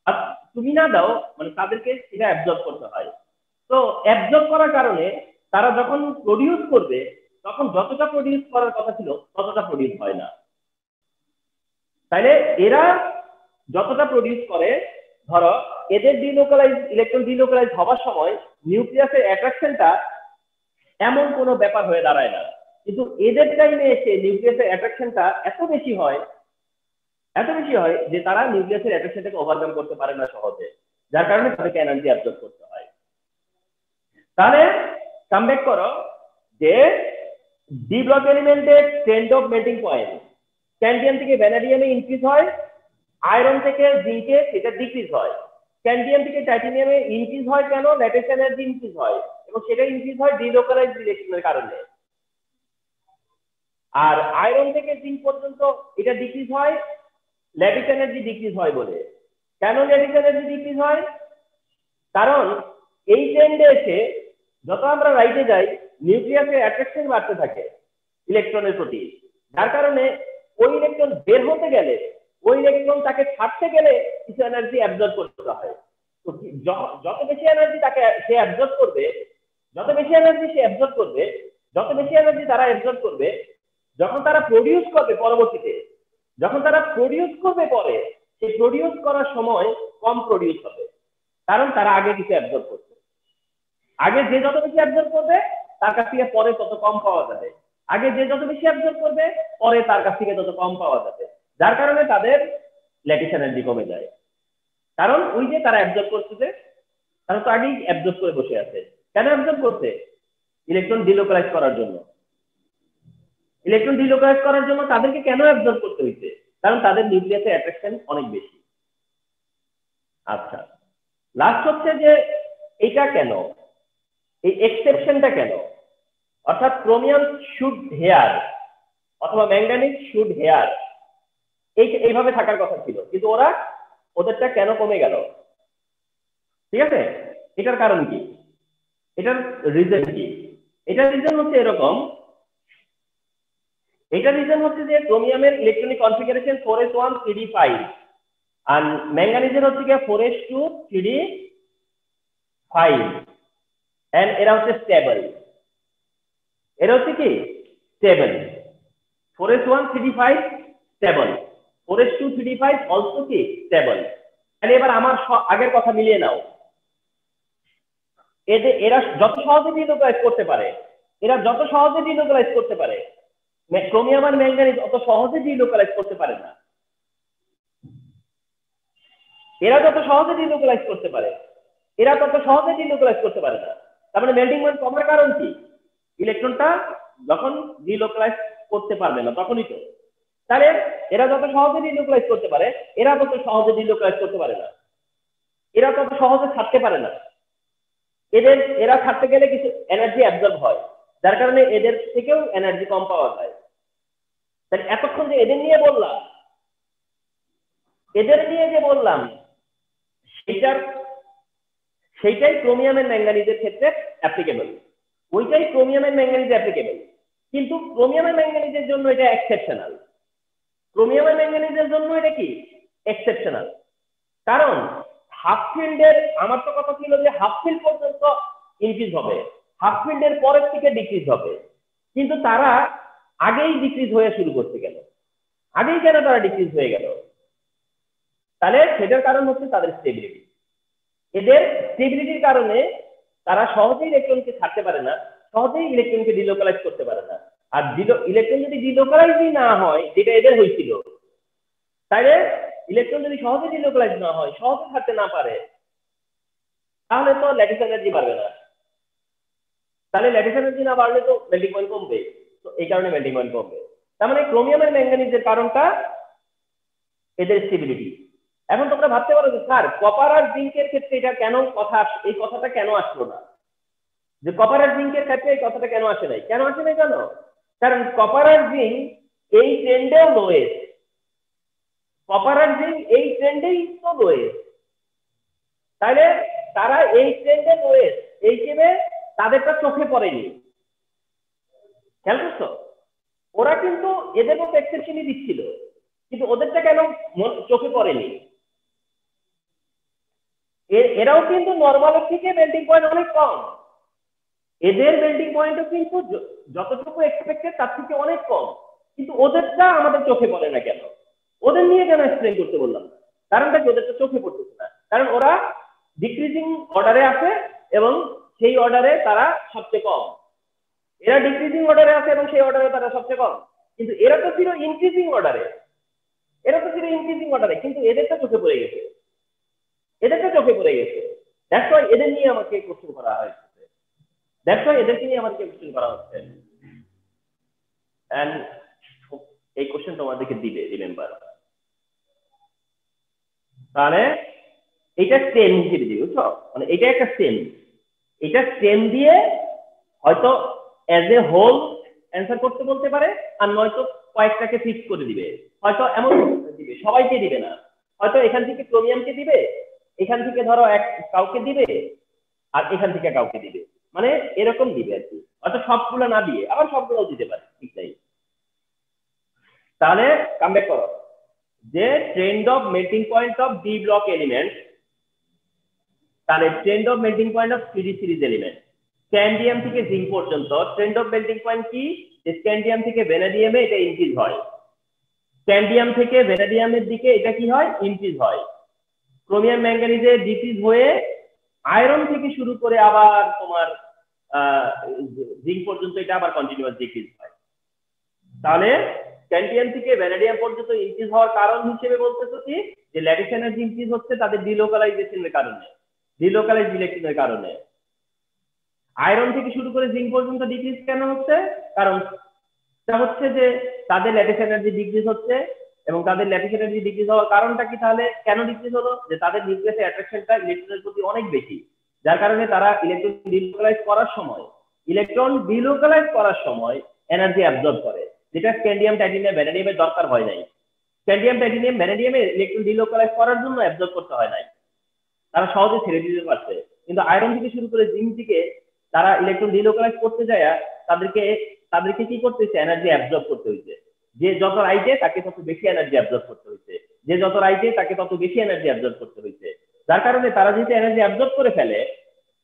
আর তুমি না দাও, মানে তাদেরকে সেটা অ্যাবজর্ব করতে হয়। তো অ্যাবজর্ব করার কারণে তারা যখন প্রডিউস করবে তখন যতটা প্রডিউস করার কথা ছিল ততটা প্রডিউস হয় না। তাইলে এরা যতটা প্রডিউস করে, ধরো এদের ডিলোকালাইজ, ইলেকট্রন ডিলোকালাইজ হওয়ার সময় নিউক্লিয়াসের অ্যাট্রাকশনটা এমন কোনো ব্যাপার হয়ে দাঁড়ায় না, কিন্তু এদের টাইমে এসে নিউক্লিয়াসের অ্যাট্রাকশনটা এত বেশি হয় যে তারা নিউক্লিয়াসের অ্যাট্রাকশনটাকে ওভারকাম করতে পারে না সহজে, যার কারণে তাদেরকে এনার্জি অ্যাবজর্ব করতে হয়। তাহলে কামব্যাক করো যে ডি ব্লক এলিমেন্টের trend of melting point scandium থেকে ভ্যানাডিয়ামে ইনক্রিজ হয়, আয়রন থেকে জিঙ্কে সেটা ডিক্রিজ হয়। স্ক্যান্ডিয়াম থেকে টাইটানিয়ামে ইনক্রিজ হয় কেন? ল্যাটিস এনার্জি ইনক্রিজ হয়, এবং সেটা ইনক্রিজ হয় ডিলোকালাইজ রিলেশনের কারণে। আর আয়রন থেকে জিঙ্ক পর্যন্ত এটা ডিক্রিজ হয় ল্যাটিস এনার্জি ডিক্রিজ হয় বলে। কেন ল্যাটিস এনার্জি ডিক্রিজ হয়? কারণ এই ট্রেন্ডে এসে যত আমরা রাইটে যাই নিউক্লিয়াসের অ্যাট্রাকশন বাড়তে থাকে ইলেকট্রনের প্রতি, যার কারণে ওই ইলেকট্রন বের হতে গেলে, ওই ইলেকট্রন তাকে ছাড়তে গেলে কিছু এনার্জি অ্যাবজর্ব করতে হয়। তো যত বেশি এনার্জি তাকে সে অ্যাবজর্ব করবে, যত বেশি এনার্জি সে অ্যাবজর্ব করবে, যত বেশি এনার্জি তারা অ্যাবজর্ব করবে, যখন তারা প্রডিউস করবে পরবর্তীতে, যখন তারা প্রডিউস করবে পরে, সেই প্রডিউস করার সময় কম প্রডিউস হবে, কারণ তারা আগে কিছু অ্যাবজর্ব করবে। আগে যে যত বেশি অ্যাবজর্ব করবে তার কাছ থেকে পরে তত কম পাওয়া যাবে, আগে যে যত বেশি অ্যাবজর্ব করবে পরে তার কাছ থেকে তত কম পাওয়া যাবে, যার কারণে তাদের ল্যাটিস এনার্জি কমে যায়। কারণ ওই যে তারা অ্যাবজর্ব করতেছে, তারা তো আগেই অ্যাবজর্ব করে বসে আছে। কেন অ্যাবজর্ব করছে? ইলেকট্রন ডিলোকালাইজ করার জন্য। ইলেকট্রন ডিলোকালাইজ করার জন্য তাদেরকে কেন অ্যাবজর্ব করতে হইছে? কারণ তাদের নিউক্লিয়াসের অ্যাট্রাকশন অনেক বেশি। আচ্ছা, লাস্ট হচ্ছে যে এটা কেন, এই এক্সেপশনটা কেন? অর্থাৎ ক্রোমিয়াম শুড হেয়ার অথবা ম্যাঙ্গানিজ শুড হেয়ার, এইভাবে থাকার কথা ছিল, কিন্তু ওদেরটা কেন কমে গেল? ঠিক আছে, এটার কারণ কি, এটার রিজন কি? এটার রিজন হচ্ছে এরকম, এটার রিজন হচ্ছে যে ক্রোমিয়ামের ইলেকট্রনিক কনফিগারেশন 4s1 3d5 আর ম্যাঙ্গানিজের হচ্ছে কি 4s2 3d5, এন্ড এরা হচ্ছে স্টেবল, এরা হচ্ছে কি stable. 4s1 3d5 stable, 4s2 3d5 also কি স্টেবল। তাহলে এবার আমার আগের কথা মিলিয়ে নাও, এরা যত সহজে ডিলোকালাইজ করতে পারে, এরা যত সহজে ডিলোকালাইজ করতে পারে, ক্রোমিয়াম আর ম্যাঙ্গানিজ অত সহজে ডিলোকালাইজ করতে পারে না। এরা যত সহজে ডিলোকালাইজ করতে পারে, এরা তত সহজে ডিলোকালাইজ করতে পারে না। তার মানে মেল্টিং পয়েন্ট কমার কারণ কি? ইলেকট্রনটা যখন ডিলোকালাইজ করতে পারবে না তখনই তো। তাহলে এরা যত সহজে ডিলোকালাইজ করতে পারে, এরা তত সহজে ডিলোকালাইজ করতে পারে না, এরা তত সহজে ছাড়তে পারে না। এরা ছাড়তে গেলে কিছু এনার্জি অ্যাবজর্ব হয়, যার কারণে এদের থেকেও এনার্জি কম পাওয়া যায়। তাহলে এতক্ষণ যে এদের নিয়ে বললাম, সেইটাই ক্রোমিয়ামের ম্যাঙ্গানিজের ক্ষেত্রে অ্যাপ্লিকেবল, ওইটাই ক্রোমিয়ামের ম্যাঙ্গানিজে অ্যাপ্লিকেবল, কিন্তু ক্রোমিয়ামের ম্যাঙ্গানিজের জন্য এটা এক্সেপশনাল। ক্রোমিয়ামের ম্যাঙ্গানিজের জন্য এটা কি এক্সেপশনাল? কারণ হাফ ফিল্ডের, আমার তো কথা ছিল যে হাফ ফিল্ড পর্যন্ত ইনক্রিজ হবে, হাফ ফিল্ডের পরের থেকে ডিক্রিজ হবে, কিন্তু তারা আগেই ডিক্রিজ হয়ে শুরু করতে গেল। আগেই কেন তারা ডিক্রিজ হয়ে গেল? তাহলে সেটার কারণ হচ্ছে তাদের স্টেবিলিটি। এদের স্টেবিলিটির কারণে তারা সহজেই ইলেকট্রনকে ছাড়তে পারে না, সহজেই ইলেকট্রনকে ডিলোকালাইজ করতে পারে না। আর ইলেকট্রন যদি ডিলোকালাইজই না হয়, যেটা এদের হয়েছিল, তাহলে ইলেকট্রন যদি সহজে ডিলোকালাইজ না হয়, সহজে ছাড়তে না পারে, তাহলে তো ল্যাটিস এনার্জি পারবে না। তাহলে ল্যাটিস এনার্জি না বাড়লে তো মেল্টিং পয়েন্ট কমবে, তো এই কারণে মেল্টিং পয়েন্ট কমবে। তার মানে ক্রোমিয়াম আর ম্যাঙ্গানিজের কারণটা এদের স্টেবিলিটি। এখন তোমরা ভাবতে পারো যে স্যার কপার আর জিঙ্কের ক্ষেত্রে এটা কেন এই কথাটা কেন আসলো না, যে কপার আর জিঙ্কের ক্ষেত্রে এই কথাটা কেন আসে নাই, কেন আসে নাই জানো? কারণ কপার আর জিঙ্ক এই ট্রেন্ডেও লোয়েস্ট, কপার আর জিঙ্ক এই ট্রেন্ডেই তো লোয়েস্ট, তাহলে তারা এই ট্রেন্ডে লোয়েস্ট, এই হিসেবে তাদেরটা চোখে পড়েনি। খেয়াল করছো? ওরা কিন্তু এদের মতো এক্সেপশনই দিচ্ছিল, কিন্তু ওদেরটা কেন চোখে পড়েনি? এরাও কিন্তু নর্মালের থেকে মেল্টিং পয়েন্ট অনেক কম, এদের মেল্টিং পয়েন্টও কিন্তু যতটুকু এক্সপেক্টেড তার থেকে অনেক কম, কিন্তু ওদেরটা আমাদের চোখে পড়ে না কেন? ওদের নিয়ে কেন এক্সপ্লেন করতে বললাম না? কারণটা কি ওদেরটা চোখে পড়তেছে না? কারণ ওরা ডিক্রিজিং অর্ডারে আছে এবং সেই অর্ডারে তারা সবচেয়ে কম। এরা ডিক্রিজিং অর্ডারে আছে এবং সেই অর্ডারে তারা সবচেয়ে কম, কিন্তু এরা তো ছিল ইনক্রিজিং অর্ডারে, কিন্তু এদেরটা চোখে পড়ে গেছে, এদেরটা চোখে পড়ে গেছে। দ্যাটস ওয়াই এদের নিয়ে আমাকে কোশ্চেন করা হয়েছে, দ্যাটস ওয়াই এদেরকে নিয়ে আমাকে কোশ্চেন করা হচ্ছে। এন্ড এই কোশ্চেন তোমাদেরকে দিবে, রিমেম্বার। তাহলে এটা স্টেম হিসেবে দিবে, বুঝছো? মানে এটা একটা স্টেম, এটা স্টেম দিয়ে হয়তো এজ এ হোল অ্যান্সার করতে বলতে পারে, আর নয়তো কয়েকটাকে ফিক্স করে দিবে, হয়তো এমন দিবে সবাইকে দিবে না, হয়তো এখান থেকে ক্রোমিয়ামকে দিবে, এখান থেকে ধরো কাউকে দিবে, আর এখান থেকে কাউকে দিবে, মানে এরকম দিবে আর কি, হয়তো সবগুলো না দিয়ে আবার সবগুলো দিতে পারে, ঠিক নাই। তাহলে কামব্যাক করো যে trend of melting point of D block element, তাহলে trend of melting point of series element scandium থেকে জিঙ্ক পর্যন্ত ট্রেন্ড অফ মেল্টিং পয়েন্ট কি? স্ক্যান্ডিয়াম থেকে ভ্যানাডিয়ামে এটা ইনক্রিজ হয়, স্ক্যান্ডিয়াম থেকে ভ্যানাডিয়ামের দিকে এটা কি হয়? ইনক্রিজ হয়। ক্রোমিয়াম ম্যাঙ্গানিজে ডিক্রিজ হয়ে আয়রন থেকে শুরু করে আবার তোমার জিঙ্ক পর্যন্ত এটা আবার কন্টিনিউয়াস ডিক্রিজ হয়। তাহলে স্ক্যান্ডিয়াম থেকে ভ্যানাডিয়াম পর্যন্ত ইনক্রিজ হওয়ার কারণ হিসেবে বলতেছো কি, যে ল্যাটিস এনার্জি ইনক্রিজ হচ্ছে তাদের ডিলোকালাইজেশনের কারণে, ডিলোকালাইজ ইলেকট্রনের কারণে। আয়রন থেকে শুরু করে জিঙ্ক পর্যন্ত ডিক্রিজ কেন হচ্ছে? কারণ এটা হচ্ছে যে তাদের ল্যাটিস এনার্জি ডিক্রিজ হচ্ছে, এবং তাদের ল্যাটিস এনার্জি ডিক্রিজ হওয়ার কারণটা কি? তাহলে কেন ডিক্রিজ হলো? যে তাদের নিউক্লিয়াসের অ্যাট্রাকশনটা ইলেকট্রনের প্রতি অনেক বেশি, যার কারণে তারা ইলেকট্রন ডিলোকালাইজ করার সময় এনার্জি অ্যাবজর্ব করে, যেটা স্ক্যান্ডিয়াম টাইটেনিয়াম ভ্যানাডিয়ামের দরকার হয় নাই। স্ক্যান্ডিয়াম টাইটেনিয়াম ভ্যানাডিয়ামে ইলেকট্রন ডিলোকালাইজ করার জন্য অ্যাবজর্ব করতে হয় নাই, তারা সহজে ছেড়ে দিতে পারছে। কিন্তু আয়রন থেকে শুরু করে জিঙ্ক থেকে তারা ইলেকট্রন ডিলোকালাইজ করতে যায়, তাদেরকে কি করতে হয়েছে? এনার্জি অ্যাবজর্ব করতে হয়েছে। যে যত রাইটে তাকে তত বেশি এনার্জি অ্যাবজর্ব করতে হয়েছে, যে যত রাইটে তাকে তত বেশি এনার্জি অ্যাবজর্ব করতে হয়েছে, যার কারণে তারা যেহেতু এনার্জি অ্যাবজর্ব করে ফেলে,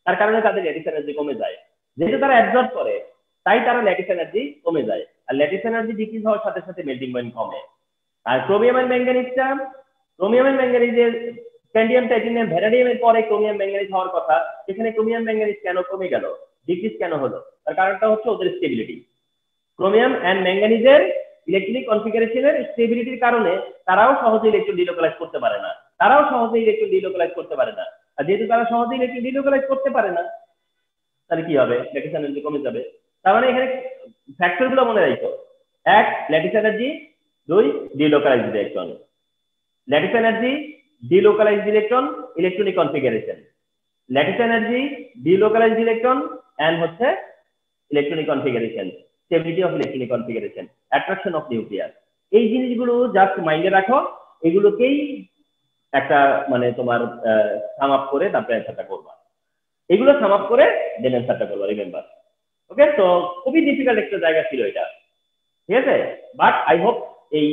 তার কারণে তাদের ল্যাটিস এনার্জি কমে যায়। যেহেতু তারা অ্যাবজর্ব করে তাই তারা ল্যাটিস এনার্জি কমে যায়, আর ল্যাটিস এনার্জি ডিক্রিজ হওয়ার সাথে সাথে মেল্টিং পয়েন্ট কমে। আর ক্রোমিয়াম এন্ড ম্যাঙ্গানিজের স্ক্যান্ডিয়াম টাইটেনিয়াম ভ্যানাডিয়ামের পরে ক্রোমিয়াম ম্যাঙ্গানিজ হওয়ার কথা, সেখানে ক্রোমিয়াম ম্যাঙ্গানিজ কেন কমে গেল, ডিক্রিজ কেন হলো? তার কারণটা হচ্ছে ওদের স্টেবিলিটি। ক্রোমিয়াম এন্ড ম্যাঙ্গানিজের ইলেকট্রনিক কনফিগারেশনের স্টেবিলিটির কারণে তারাও সহজে ইলেকট্রন ডিলোকালাইজ করতে পারে না, আর যেহেতু তারা সহজে ইলেকট্রন ডিলোকালাইজ করতে পারে না, তাহলে কি হবে? ল্যাটিস এনার্জি কমে যাবে। তার মানে এখানে ফ্যাক্টর গুলো মনে রাখো: এক, ল্যাটিস এনার্জি; দুই, delocalised electron. Lattice energy, delocalised electron, electronic configuration. Lattice energy, delocalised electron and হচ্ছে electronic configuration, stability of electronic configuration, attraction of nucleus. এই জিনিসগুলো জাস্ট মাইন্ডে রাখো, এগুলোকেই একটা মানে তোমার সাম আপ করে তারপরে অ্যান্সারটা করবা, এগুলো সাম আপ করে দেন অ্যান্সারটা করবা, রিমেম্বার। ওকে, তো খুবই ডিফিকাল্ট একটা জায়গা ছিল এটা, ঠিক আছে? বাট আই হোপ এই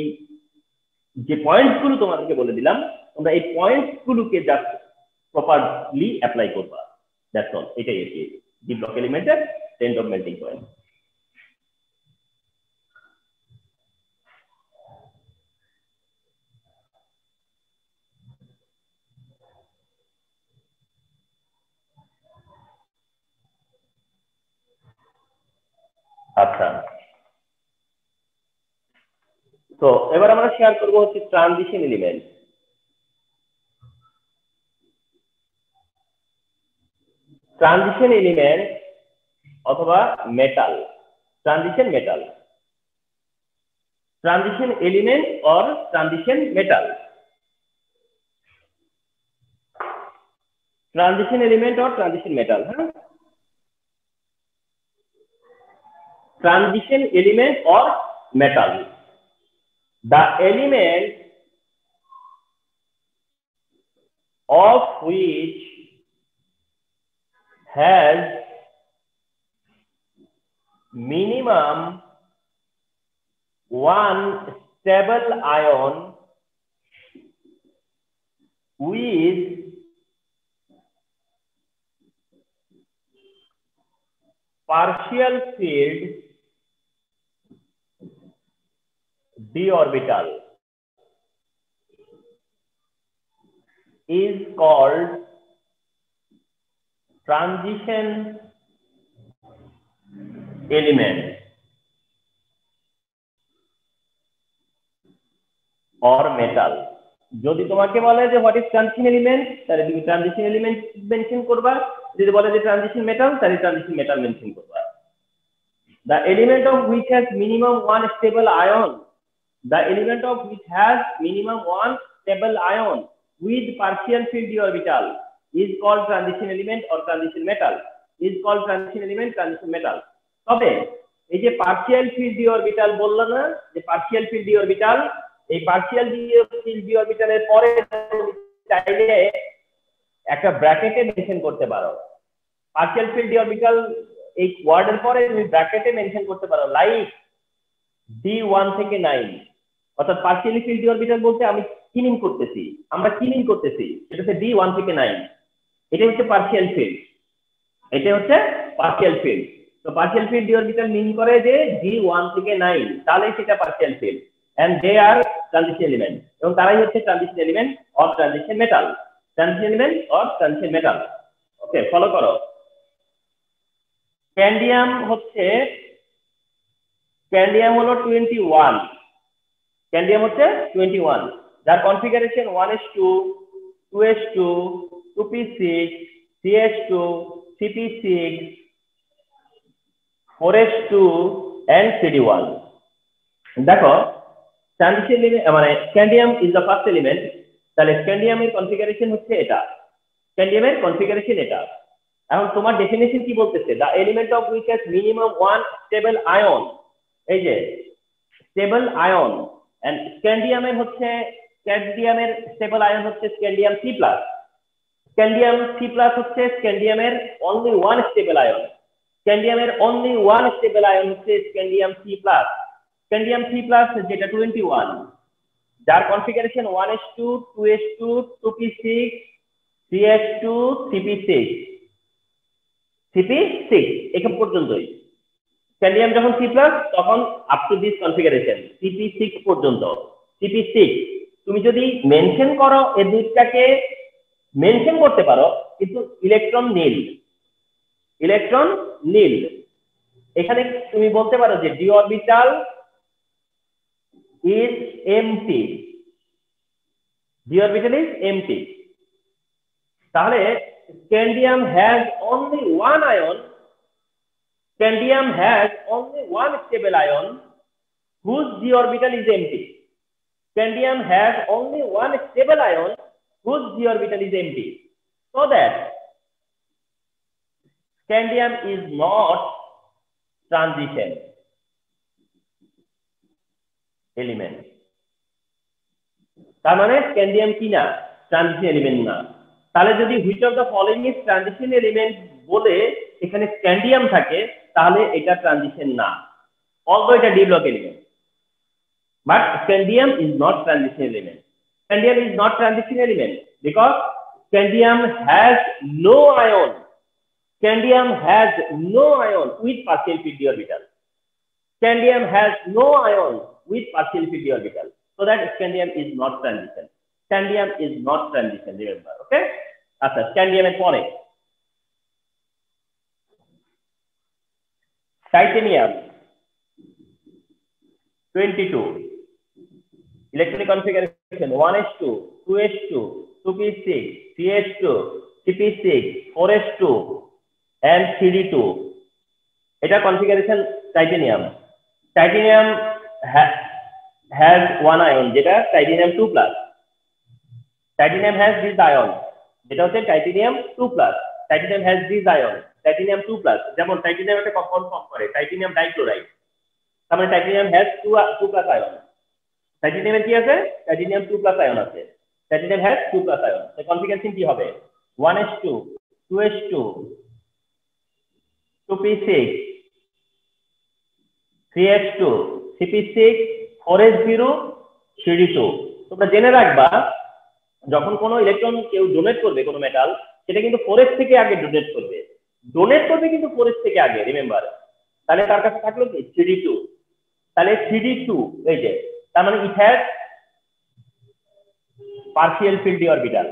যে পয়েন্টস গুলো তোমাদেরকে বলে দিলাম, তোমরা এই পয়েন্টস গুলোকে জাস্ট প্রপারলি অ্যাপ্লাই করবা, দ্যাটস অল। এটাই আর কি ডি ব্লক এলিমেন্টের ট্রেন্ড অফ মেল্টিং পয়েন্ট। আচ্ছা, তো এবার আমরা শেয়ার করবো হচ্ছে ট্রানজিশন এলিমেন্ট। ট্রানজিশন এলিমেন্ট অথবা metal, transition metal, transition element or transition metal, transition element or transition metal. হ্যাঁ, transition element or metal, the element of which has minimum one stable ion with partial filled d orbital is called transition element or metal। যদি তোমাকে বলে যে what is transition element, তাহলে তুমি transition element mention করবা। যদি বলে যে ট্রানজিশন মেটাল, তাহলে ট্রানজিশন মেটাল মেনশন করবা। The element of which has minimum one stable ion, the element of which has minimum one stable ion with partial filled d orbital is called transition element or transition metal, is called transition element, transition metal। তবে এই যে partial filled d orbital বললো না, যে partial filled d orbital, এই partial filled d orbital এর পরে চাইলে একটা ব্র্যাকেটে মেনশন করতে পারো। partial filled d orbital এই ওয়ার্ডের পরে তুমি ব্র্যাকেটে মেনশন করতে পারো, লাইক d1 থেকে 9। অর্থাৎ পার্শিয়ালি ফিল্ড ডি অরবিটাল বলতে আমি কি মিন করতেছি, আমরা কি মিন করতেছি, এটা হচ্ছে d1 থেকে 9, এটা হচ্ছে পার্শিয়াল ফিল্ড, এটা হচ্ছে পার্শিয়াল ফিল্ড। তো partial filled d orbital mean করে যে d1 থেকে 9, তাহলে সেটা পার্শিয়াল ফিল্ড, and they are transition element, এবং তারাই হচ্ছে transition element or transition metal, transition element or transition metal. Okay, follow করো। স্ক্যান্ডিয়াম হচ্ছে, স্ক্যান্ডিয়াম হলো 21, স্ক্যান্ডিয়াম হচ্ছে 21, যার configuration 1s2, 2s2, 2p6, 3s2, 3p6, 4s2 and 3d1। দেখো ট্রানজিশন এলিমেন্ট মানে scandium is the first element, তাহলে স্ক্যান্ডিয়ামের configuration হচ্ছে এটা, স্ক্যান্ডিয়ামের কনফিগারেশন এটা। এখন তোমার ডেফিনেশন কি বলতেছে, the element of which has minimum one stable ion, এই যে স্টেবল আয়ন, এন্ড স্ক্যান্ডিয়ামের হচ্ছে, স্ক্যান্ডিয়ামের স্টেবল আয়ন হচ্ছে scandium C plus, scandium C plus হচ্ছে স্ক্যান্ডিয়ামের অনলি ওয়ান স্টেবল আয়ন, স্ক্যান্ডিয়ামের অনলি ওয়ান স্টেবল আয়ন হচ্ছে scandium C plus, scandium C plus যেটা 21, যার configuration 1s2, 2s2, 2p6, 3s2, 3p6, CP6 এখান পর্যন্তই। স্ক্যান্ডিয়াম যখন সি প্লাস তখন up to this configuration CP6 পর্যন্ত। CP6 তুমি যদি মেনশন করো, এই দুইটাকে মেনশন করতে পারো, কিন্তু ইলেকট্রন নীল, ইলেকট্রন নীল। এখানে তুমি বলতে পারো যে D orbital is empty, d orbital is empty. তাহলে scandium has only one ion, scandium has only one stable ion whose d orbital is empty, scandium has only one stable ion whose d orbital is empty, so that scandium is not transition element। তার মানে scandium কি না, transition element না। তাহলে যদি which of the following is transition element বলে এখানে scandium থাকে, তাহলে এটা ট্রানজিশন না, অলদো এটা d block element, but scandium is not transition element. Scandium is not transition element because scandium has no ion, scandium has no ion with partial filled d orbital, scandium has no ion with partial filled d orbital, so that scandium is not transition, scandium is not transition, remember, okay? আচ্ছা, scandium এর পরে titanium 22, electronic configuration 1s2, 2s2, 2p6, 3s2, 3p6, 4s2 and 3d2, এটা configuration titanium. Titanium has one ion যেটা titanium 2 plus. Titanium has this ion যেটা হচ্ছে titanium 2 plus. Titanium has this ion titanium 2 plus. যেমন titanium একটা compound form করে titanium dichloride, তার মানে titanium has 2 plus ion. টাইটেনিয়ামের কি আছে? টাইটেনিয়াম 2 প্লাস আয়ন আছে। Titanium has 2 plus ion. তো কনফিগারেশন কি হবে? 1s2 2s2 2p6 3s2 cp6 4s0 cd2। তোমরা জেনে রাখবা যখন কোনো ইলেকট্রন কেউ ডোনেট করবে কোনো মেটাল, সেটা কিন্তু 4s থেকে আগে ডোনেট করবে। ডোনেট করবে কিন্তু 4s থেকে আগে, রিমেম্বার। তাহলে তার কাছে থাকলো কি cd2। তাহলে cd2 এই যে, তার মানে it has partial filled d orbital.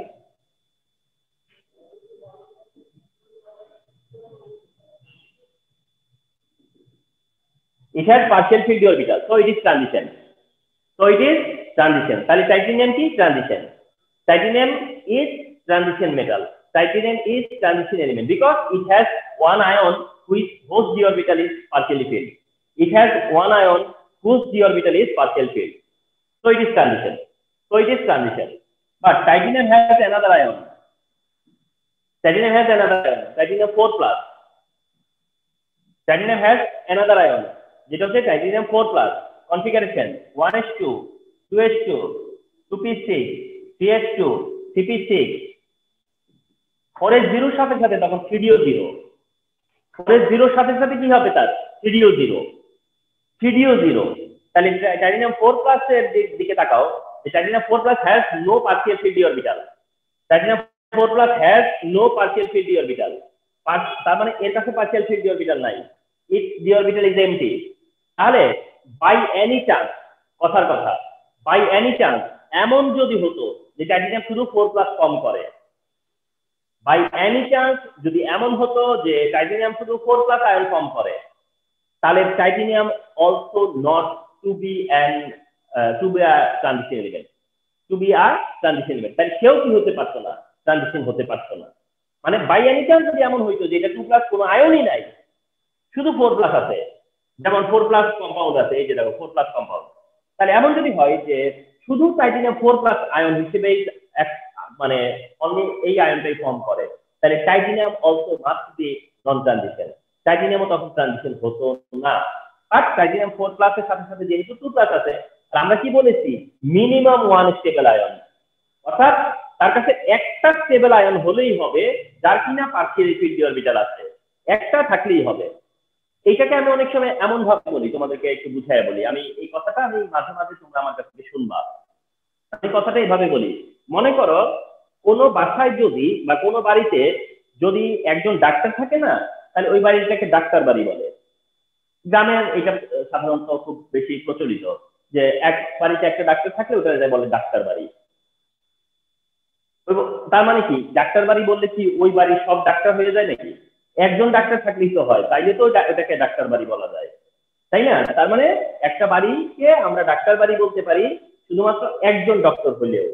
It has partial field d orbital, so it is transition. তাহলে টাইটেনিয়াম কি? Transition. Titanium is transition metal. Titanium is transition element because it has one ion whose d orbital is partially filled. It has one ion whose d orbital is partial filled. So it is transition. But titanium has another ion. Titanium 4 plus. Titanium has another ion যেটা হচ্ছে titanium 4 plus. Configuration 1s2 2s2 2p6 3s2 cp6 4s0 সাথে সাথে তখন 3do0। 4s0 সাথে সাথে কি হবে? তার 3do0। তাহলে টাইটেনিয়াম 4 প্লাস এর দিকে তাকাও। Titanium 4 plus has no partial filled d orbital. Titanium 4 plus has no partial filled d orbital. তার মানে এর কাছে পার্শিয়াল ফিল্ড ডি অরবিটাল নাই। its d orbital is empty। তাহলে বাই এনি চান্স, কথার কথা, বাই এনি চান্স এমন যদি হতো যে টাইটেনিয়াম শুধু 4 প্লাস ফর্ম করে, বাই এনি চান্স যদি এমন হতো যে টাইটেনিয়াম শুধু 4 প্লাস আয়ন ফর্ম করে, তাহলে titanium also not to be a transition element. তাই সেও কি হতে পারতো না? ট্রানজিশন হতে পারতো না। মানে বাই এনি চান্স যদি এমন হইতো যে এটা 2 প্লাস কোনো আয়নই নাই, শুধু 4 প্লাস আছে, যেমন 4 প্লাস কম্পাউন্ড আছে, এই যে দেখো 4 প্লাস কম্পাউন্ড, তাহলে এমন যদি হয় যে শুধু টাইটেনিয়াম 4 প্লাস আয়ন হিসেবে মানে অনলি এই আয়নটাই ফর্ম করে, তাহলে titanium also must be non transition. টাইটেনিয়ামও তখন ট্রানজিশন হতো না। বাট টাইটেনিয়াম 4 প্লাসের সাথে সাথে যেহেতু 2 প্লাস আছে, আর আমরা কি বলেছি? মিনিমাম 1 স্টেবল আয়ন, অর্থাৎ তার কাছে একটা স্টেবল আয়ন হলেই হবে যার কিনা পার্শিয়াল ফিল্ড ডি অরবিটাল আছে, একটা থাকলেই হবে। এইটাকে আমি অনেক সময় এমন ভাবে বলি, তোমাদেরকে একটু বুঝায় বলি। আমি এই কথাটা আমি মাঝে মাঝে তোমরা আমার কাছ থেকে শুনবা। আমি কথাটা এইভাবে বলি, মনে করো কোনো বাসায় যদি বা কোনো বাড়িতে যদি একজন ডাক্তার থাকে না, তাহলে ওই বাড়িটাকে ডাক্তার বাড়ি বলে। গ্রামে এটা সাধারণত খুব বেশি প্রচলিত যে এক বাড়িতে একটা ডাক্তার থাকলে ওটা বলে ডাক্তার বাড়ি। তার মানে কি? ডাক্তার বাড়ি বললে কি ওই বাড়ির সব ডাক্তার হয়ে যায় নাকি? একজন ডাক্তার থাকলেই তো হয়, তাইলে তো এটাকে ডাক্তার বাড়ি বলা যায়, তাই না? তার মানে একটা বাড়িকে আমরা ডাক্তার বাড়ি বলতে পারি শুধুমাত্র একজন ডক্টর হলেও।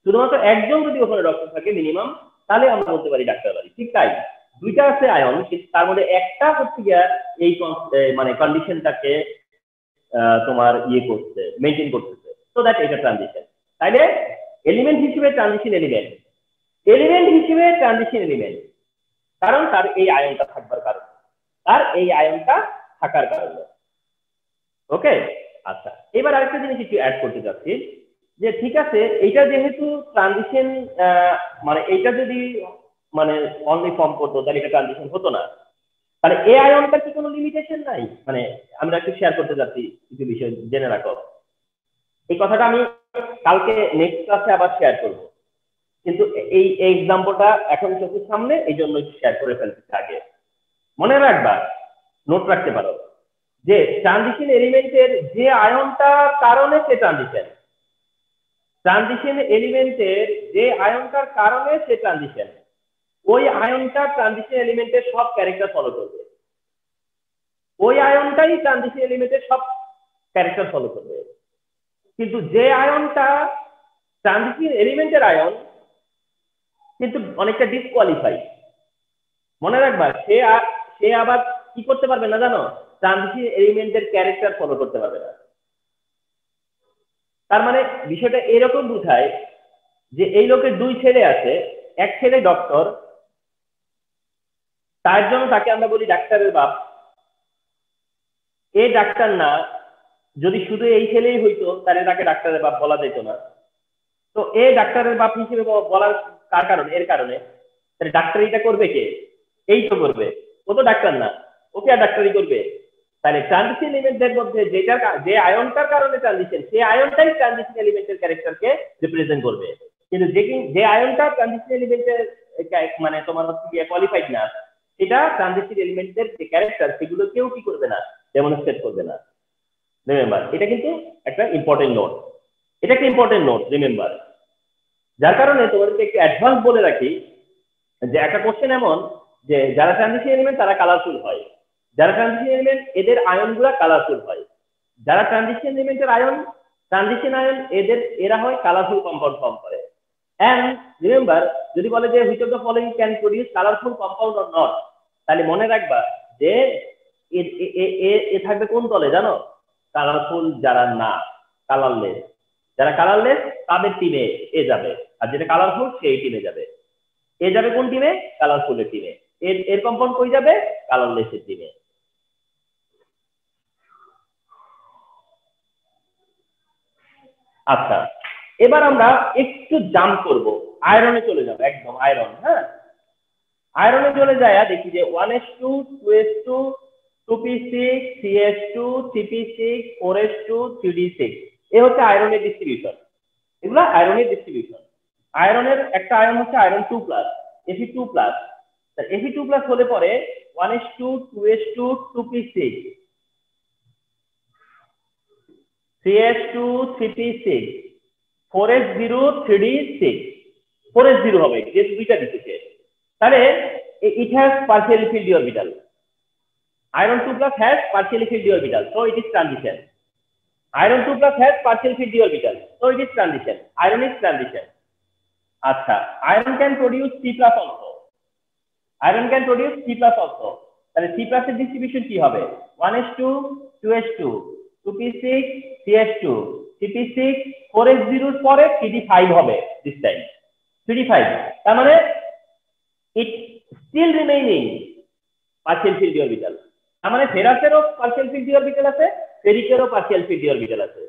শুধুমাত্র একজন যদি ওখানে ডক্টর থাকে মিনিমাম, তাহলে আমরা বলতে পারি ডাক্তার বাড়ি। ঠিক তাই, দুইটা আছে আয়ন, তার মধ্যে একটা হচ্ছে গিয়া এই মানে কন্ডিশনটাকে তোমার করছে, মেনটেন করতেছে, সো দ্যাট এটা ট্রানজিশন। তাইলে এলিমেন্ট হিসেবে ট্রানজিশন এলিমেন্ট হিসেবে ট্রানজিশন এলিমেন্ট, কারণ তার এই আয়নটা থাকার কারণে। ওকে, আচ্ছা, এবার আরেকটা জিনিস একটু অ্যাড করতে চাচ্ছি যে ঠিক আছে, এটা যেহেতু ট্রানজিশন, মানে এটা যদি মানে অনলি ফর্ম করতো তাহলে এটা ট্রানজিশন হতো না। তাহলে এই আয়নটার কি কোনো লিমিটেশন নাই? মানে আমরা একটু শেয়ার করতে যাচ্ছি কিছু বিষয়, জেনে রাখো। এই কথাটা আমি কালকে নেক্সট ক্লাসে আবার শেয়ার করব, কিন্তু এই এক্সাম্পলটা এখন চোখের সামনে, এই জন্য শেয়ার করে ফেলতে আগে মনে রাখবা, নোট রাখতে পারো যে ট্রানজিশন এলিমেন্টের যে আয়নটার কারণে সে ট্রানজিশন এলিমেন্টের যে আয়নটার কারণে সে ট্রানজিশন, ওই আয়নটা ট্রানজিশন এলিমেন্টের সব ক্যারেক্টার ফলো করবে। ওই আয়নটাই ট্রানজিশন এলিমেন্টের সব ক্যারেক্টার ফলো করবে। কিন্তু যে আয়নটা ট্রানজিশন এলিমেন্টের আয়ন কিন্তু অনেকটা ডিসকোয়ালিফাই, মনে রাখবা, সে আবার কি করতে পারবে না জানো, ট্রানজিশন এলিমেন্টের ক্যারেক্টার ফলো করতে পারবে না। তার মানে বিষয়টা এরকম বোঝায় যে এই লোকের দুই ছেলে আছে, এক ছেলে ডক্টর, তার জন্য তাকে আমরা বলি ডাক্তারের বাপ। এই ডাক্তার না, যদি শুধু এই ছেলেই হইতো তাহলে তাকে ডাক্তারের বাপ বলা যেত না। তো এই ডাক্তারের বাপ হিসেবে বলার কার কারণে, এর কারণে তাহলে ডাক্তারিটা করবে কে, এই তো করবে, ও তো ডাক্তার না, ওকে আর ডাক্তারি করবে। তাহলে ট্রানজিশন এলিমেন্টের মধ্যে যে আয়নটার কারণে ট্রানজিশন, সেই আয়নটাই ট্রানজিশন এলিমেন্টের ক্যারেক্টারকে রিপ্রেজেন্ট করবে। কিন্তু যে আয়নটা ট্রানজিশন এলিমেন্টের মানে তোমার হচ্ছে গিয়ে কোয়ালিফাইড না, সেটা ট্রানজিশন এলিমেন্টের যে ক্যারেক্টার সেগুলো কেউ কি করবে না, ডেমনস্ট্রেট করবে না। রিমেম্বার, এটা কিন্তু একটা ইম্পর্টেন্ট নোট, এটা একটা ইম্পর্টেন্ট নোট, রিমেম্বার। যার কারণে তোমাদেরকে একটু অ্যাডভান্স বলে রাখি যে একটা কোশ্চেন এমন যে যারা ট্রানজিশন এলিমেন্ট তারা কালারফুল হয়, যারা ট্রানজিশন এলিমেন্ট এদের আয়নগুলো কালারফুল হয়, যারা ট্রানজিশন এলিমেন্টের আয়ন, ট্রানজিশন আয়ন এরা হয় কালারফুল কম্পাউন্ড ফর্ম করে। এন্ড রিমেম্বার, যদি বলে যে which of the following can produce colourful compound or not, তাহলে মনে রাখবা যে এ থাকবে কোন দলে জানো, কালারফুল যারা না, কালারলেস। যারা কালারলেস তাদের টিমে এ যাবে, আর যেটা কালারফুল সেই টিমে যাবে। এ যাবে কোন টিমে, কালারফুলের টিমে। এর কম্পাউন্ড কই যাবে, কালারলেসের টিমে। আচ্ছা, এবার আমরা একটু জাম্প করব, আয়রনে চলে যাব, একদম আয়রন। হ্যাঁ, আয়রনে চলে যায় দেখি যে 1s2 2s2 2p6 3s2 3p6 4s2 3d6, এ হচ্ছে আয়রনের ডিস্ট্রিবিউশন। এগুলো আয়রনের ডিস্ট্রিবিউশন। আয়রনের একটা আয়ন হচ্ছে আয়রন 2+, Fe2+। Fe2+ হলে পরে 1s2 2s2 2p6 3s2 3p6 4s0 3d6, 4s0 হবে যেহেতু দুইটা দিতেছে। তাহলে it has partially filled the orbital. Iron 2+ has partially filled the orbital, so it is transition. Iron 2+ has partially filled the orbital, so it is transition. Iron is transition. আচ্ছা, iron can produce C+ also. Iron can produce C+ also. তাহলে C+ এর distribution কি হবে, 1s2 2s2 2p6 3s2 3p6 4s0 এর পরে 3d5 হবে this time, 3d5। তার মানে it still remaining partial filled orbital। তার মানে ফেরাসেরও partial filled orbital আছে, ফেরিকেরও partial filled orbital আছে।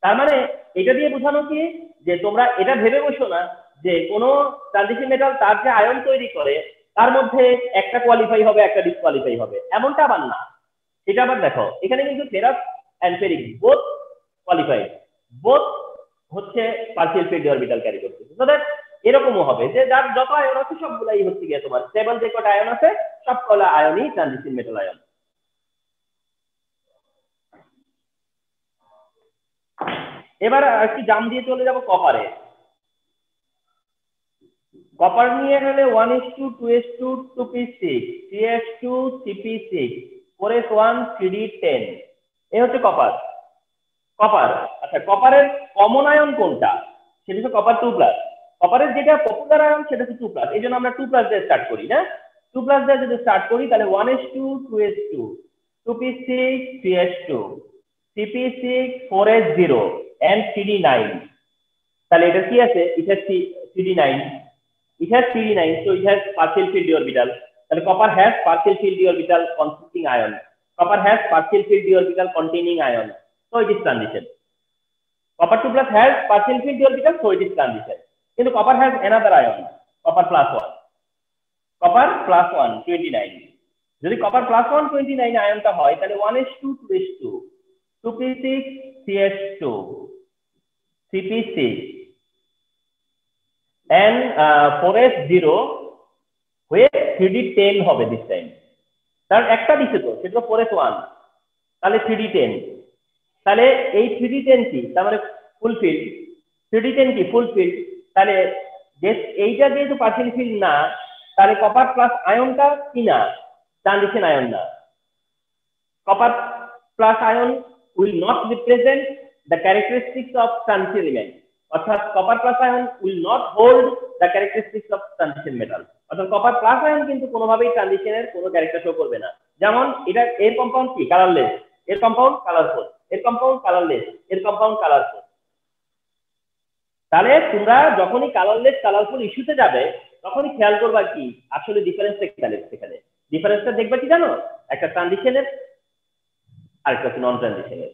তার মানে এটা দিয়ে বোঝানো কি যে তোমরা এটা ভেবে বসো না যে কোনো ট্রানজিশন মেটাল তার যে আয়ন তৈরি করে তার মধ্যে একটা কোয়ালিফাই হবে একটা ডিসকোয়ালিফাই হবে, এমনটা আবার না। এটা আবার দেখো এখানে কিন্তু ferrous and ferric both qualified, both হচ্ছে পার্সিয়াল ফিল্ড অরবিটাল ক্যারি করছে। সো দ্যাট এরকমও হবে যে যার যত আয়ন আছে সবগুলাই হচ্ছে গিয়ে তোমার স্টেবল যে কটা আয়ন আছে সবকটা আয়নই ট্রানজিশন মেটাল আয়ন। এবার একটু জাম দিয়ে চলে যাব কপারে। কপার নিয়ে গেলে 1s2 2s2 2p6 3s2 3p6 4s1 3d10, এই হচ্ছে কপার। কপার, আচ্ছা কপারের কমন আয়ন কোনটা, সেটা হচ্ছে কপার 2+। কপারের যেটা পপুলার আয়ন সেটা হচ্ছে 2+, এই জন্য আমরা 2+ দিয়ে স্টার্ট করি না। 2+ দিয়ে যদি স্টার্ট করি তাহলে 1s2 2s2 2p6 3s2 3p6 4s0 and 3d9। তাহলে এটা কি আছে, it has 3d9, it has 3d9, so it has partial filled orbital। তাহলে copper has partial filled orbital consisting ion, copper has partial filled orbital containing ion, so it is transition। Copper 2+ has partial filled orbital, so it is transition। কিন্তু copper has another ion, copper +1, copper +1 29। যদি copper +1 29 আয়নটা হয় তাহলে 1s2 2s2 2p6 3s2 3p6 and 4s0 হয়ে 3d10 হবে this time। কারণ একটা দিছে তো সেটা 4s1, তাহলে 3d10। তাহলে এই 3d10 কি, তার মানে ফুলফিল। 3d10 কি, ফুলফিল। তাহলে এইটা যেহেতু পার্সিয়াল ফিল না, তাহলে কপার প্লাস আয়নটা কি না, ট্রানজিশন আয়ন না। Copper plus ion will not represent the characteristics of transition element, অর্থাৎ copper plus ion will not hold the characteristics of transition metal, অর্থাৎ কপার প্লাস আয়ন কিন্তু কোনোভাবেই ট্রানজিশনের কোনো ক্যারেক্টার শো করবে না। যেমন এটা এর কম্পাউন্ড কি কালারলেস, এর কম্পাউন্ড কালারফুল, এর কম্পাউন্ড কালারলেস, এর কম্পাউন্ড কালারফুল। তাহলে তোমরা যখনই কালারলেস কালারফুল ইস্যুতে যাবে তখনই খেয়াল করবা কি আসলে ডিফারেন্সটা কি। সেখানে ডিফারেন্সটা দেখবা কি জানো, একটা ট্রানজিশনের আর একটা নন ট্রানজিশনের।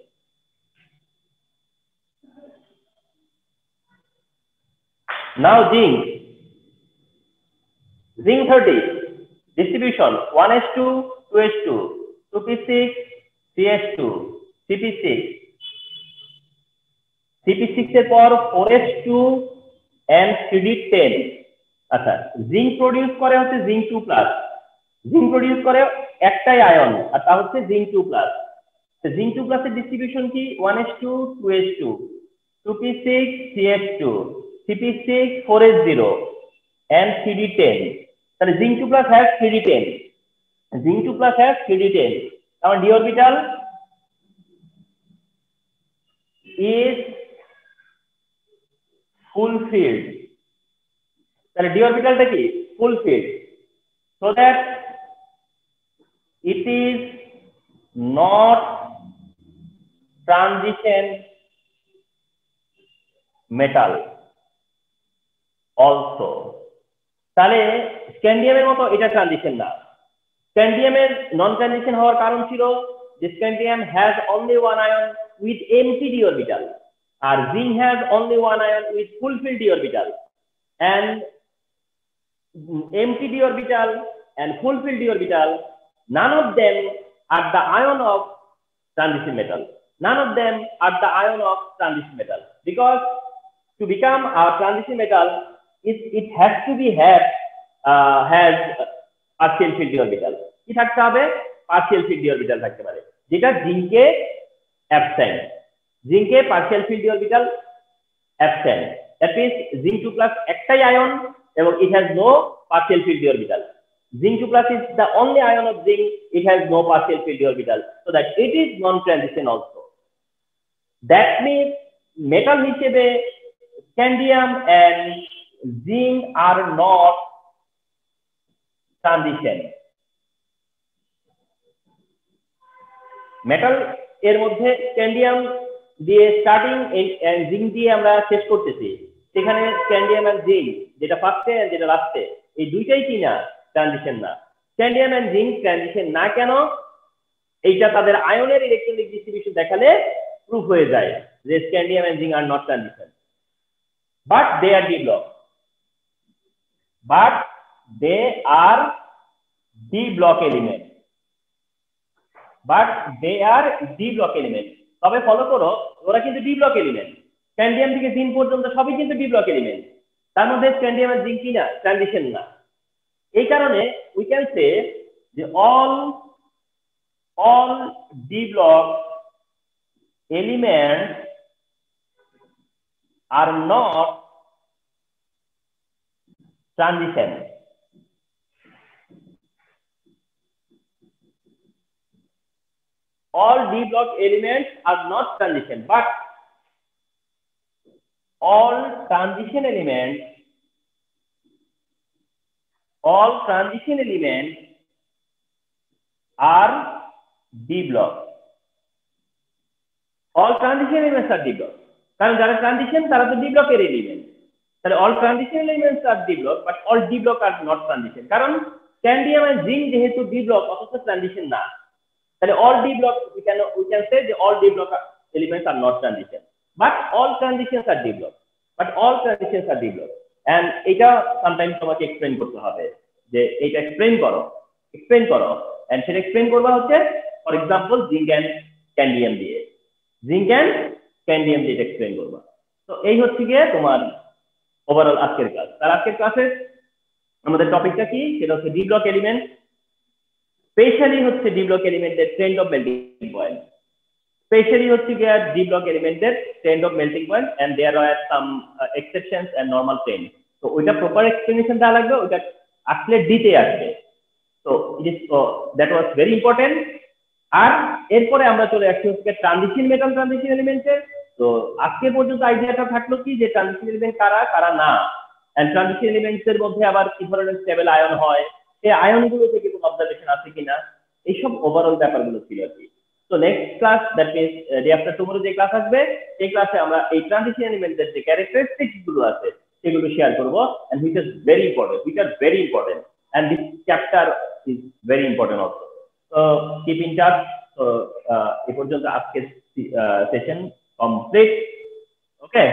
নাও zinc 30 distribution 1s2 2s2 2p6 3s2 cp6 cp6 এর পর 4s2 and 3d10। আচ্ছা, জিঙ্ক প্রডিউস করে হচ্ছে জিঙ্ক 2 প্লাস, জিঙ্ক প্রডিউস করে একটাই আয়ন আর তা হচ্ছে জিঙ্ক 2 প্লাস। জিঙ্ক 2 প্লাসের ডিস্ট্রিবিউশন কি 1s2 2s2 2p6 3s2 cp6 4s0 and 3d10। তাহলে zinc 2 plus has 3d10, zinc 2 plus has 3d10। তাহলে ডি অরবিটাল is fulfilled। তাহলে ডি অরবিটালটা কি fulfilled, so that it is not transition metal also। তাহলে স্ক্যান্ডিয়ামের মতো এটা transition না। স্ক্যান্ডিয়ামের নন transition হওয়ার কারণ ছিল যে scandium has only one ion with empty d orbital, আর zinc has only one ion with fully filled d orbital. and empty d orbital and fulfilled d orbital, none of them are the ion of transition metal, none of them are the ion of transition metal, because to become a transition metal it has to be has partial filled d orbital। কি থাকতে হবে, partial filled d orbital থাকতে পারে, যেটা জিঙ্কে absent, জিঙ্কে partial filled d orbital absent। that means zinc 2 plus একটাই ion এবং it has no partial filled d orbital। zinc 2 plus is the only ion of zinc, it has no partial filled d orbital, so that it is non transition also। that means metal হিসেবে scandium and zinc are not transition। Metal এর মধ্যে scandium দিয়ে starting and zinc দিয়ে আমরা শেষ করতেছি, সেখানে scandium and zinc যেটা ফার্স্টে যেটা লাস্টে এই দুইটাই কি না ট্রানজিশন না। স্ক্যান্ডিয়াম এন্ড জিঙ্ক ট্রানজিশন না কেন, এইটা তাদের আয়নের ইলেকট্রনিক ডিস্ট্রিবিউশন দেখালে প্রুফ হয়ে যায় যে scandium and zinc are not transition, but they are d block, but they are d block element, but they are d block element. তবে ফলো করো ওরা কিন্তু ডি ব্লক এলিমেন্ট, স্ক্যান্ডিয়াম থেকে zinc পর্যন্ত সবই কিন্তু ডি ব্লক এলিমেন্ট, তার মধ্যে স্ক্যান্ডিয়াম আর জিঙ্ক কি না ট্রানজিশন না। এই কারণে উই ক্যান সে যে all d block elements are not transition। all d block elements are not transition, but all transition elements are d block। all transition elements are d block, কারণ যারা transition তারা তো D ব্লকের element. তাহলে all transition elements are d block, but all d block are not transition। কারণ scandium and zinc যেহেতু D block অথচ transition না, তাহলে all d block we can say যে all d block elements are not transition, but all transitions are d block, but all transitions are d block। and এটা sometimes তোমাকে explain করতে হবে যে এটা এক্সপ্লেইন করো and সেটা এক্সপ্লেইন করবা হচ্ছে for example zinc and scandium দিয়ে, জিঙ্ক এন্ড স্ক্যান্ডিয়াম দিয়ে এক্সপ্লেইন করবা। তো এই হচ্ছে গিয়ে তোমার ওভারঅল আজকের ক্লাস। তার আজকের ক্লাসে আমাদের টপিকটা কি, সেটা হচ্ছে ডি ব্লক এলিমেন্ট, স্পেশালি হচ্ছে ডি ব্লক এলিমেন্টের trend of melting point, specially হচ্ছে গিয়ে ডি ব্লক এলিমেন্টের trend of melting point and there are some exceptions and normal trend. তো ওইটা প্রপার এক্সপ্লেনেশন দেওয়া লাগবে, ওইটা আসলে ডিতে আসবে। তো it is that was very important. আর এরপরে আমরা চলে আসছি হচ্ছে ট্রানজিশন মেটাল ট্রানজিশন এলিমেন্টে। তো আজকে পর্যন্ত আইডিয়াটা থাকলো কি যে ট্রানজিশন এলিমেন্ট কারা কারা না, এন্ড ট্রানজিশন এলিমেন্টস এর মধ্যে আবার কি ধরনের স্টেবল আয়ন হয়, এই আয়নগুলো থেকে কোনো অবজারভেশন আছে কিনা, এইসব ওভারঅল ব্যাপারগুলো ছিল আর কি। তো next class, that means day after tomorrow যে ক্লাস আসবে, এই ক্লাসে আমরা এই ট্রানজিশন এলিমেন্টের যে ক্যারেক্টারিস্টিক্স গুলো আছে সেগুলো শেয়ার করব, and which is very important, which are very important, and this chapter is very important also. তো কিপ ইন টাচ। তো এ পর্যন্ত আজকের সেশন কমপ্লিট। ওকে।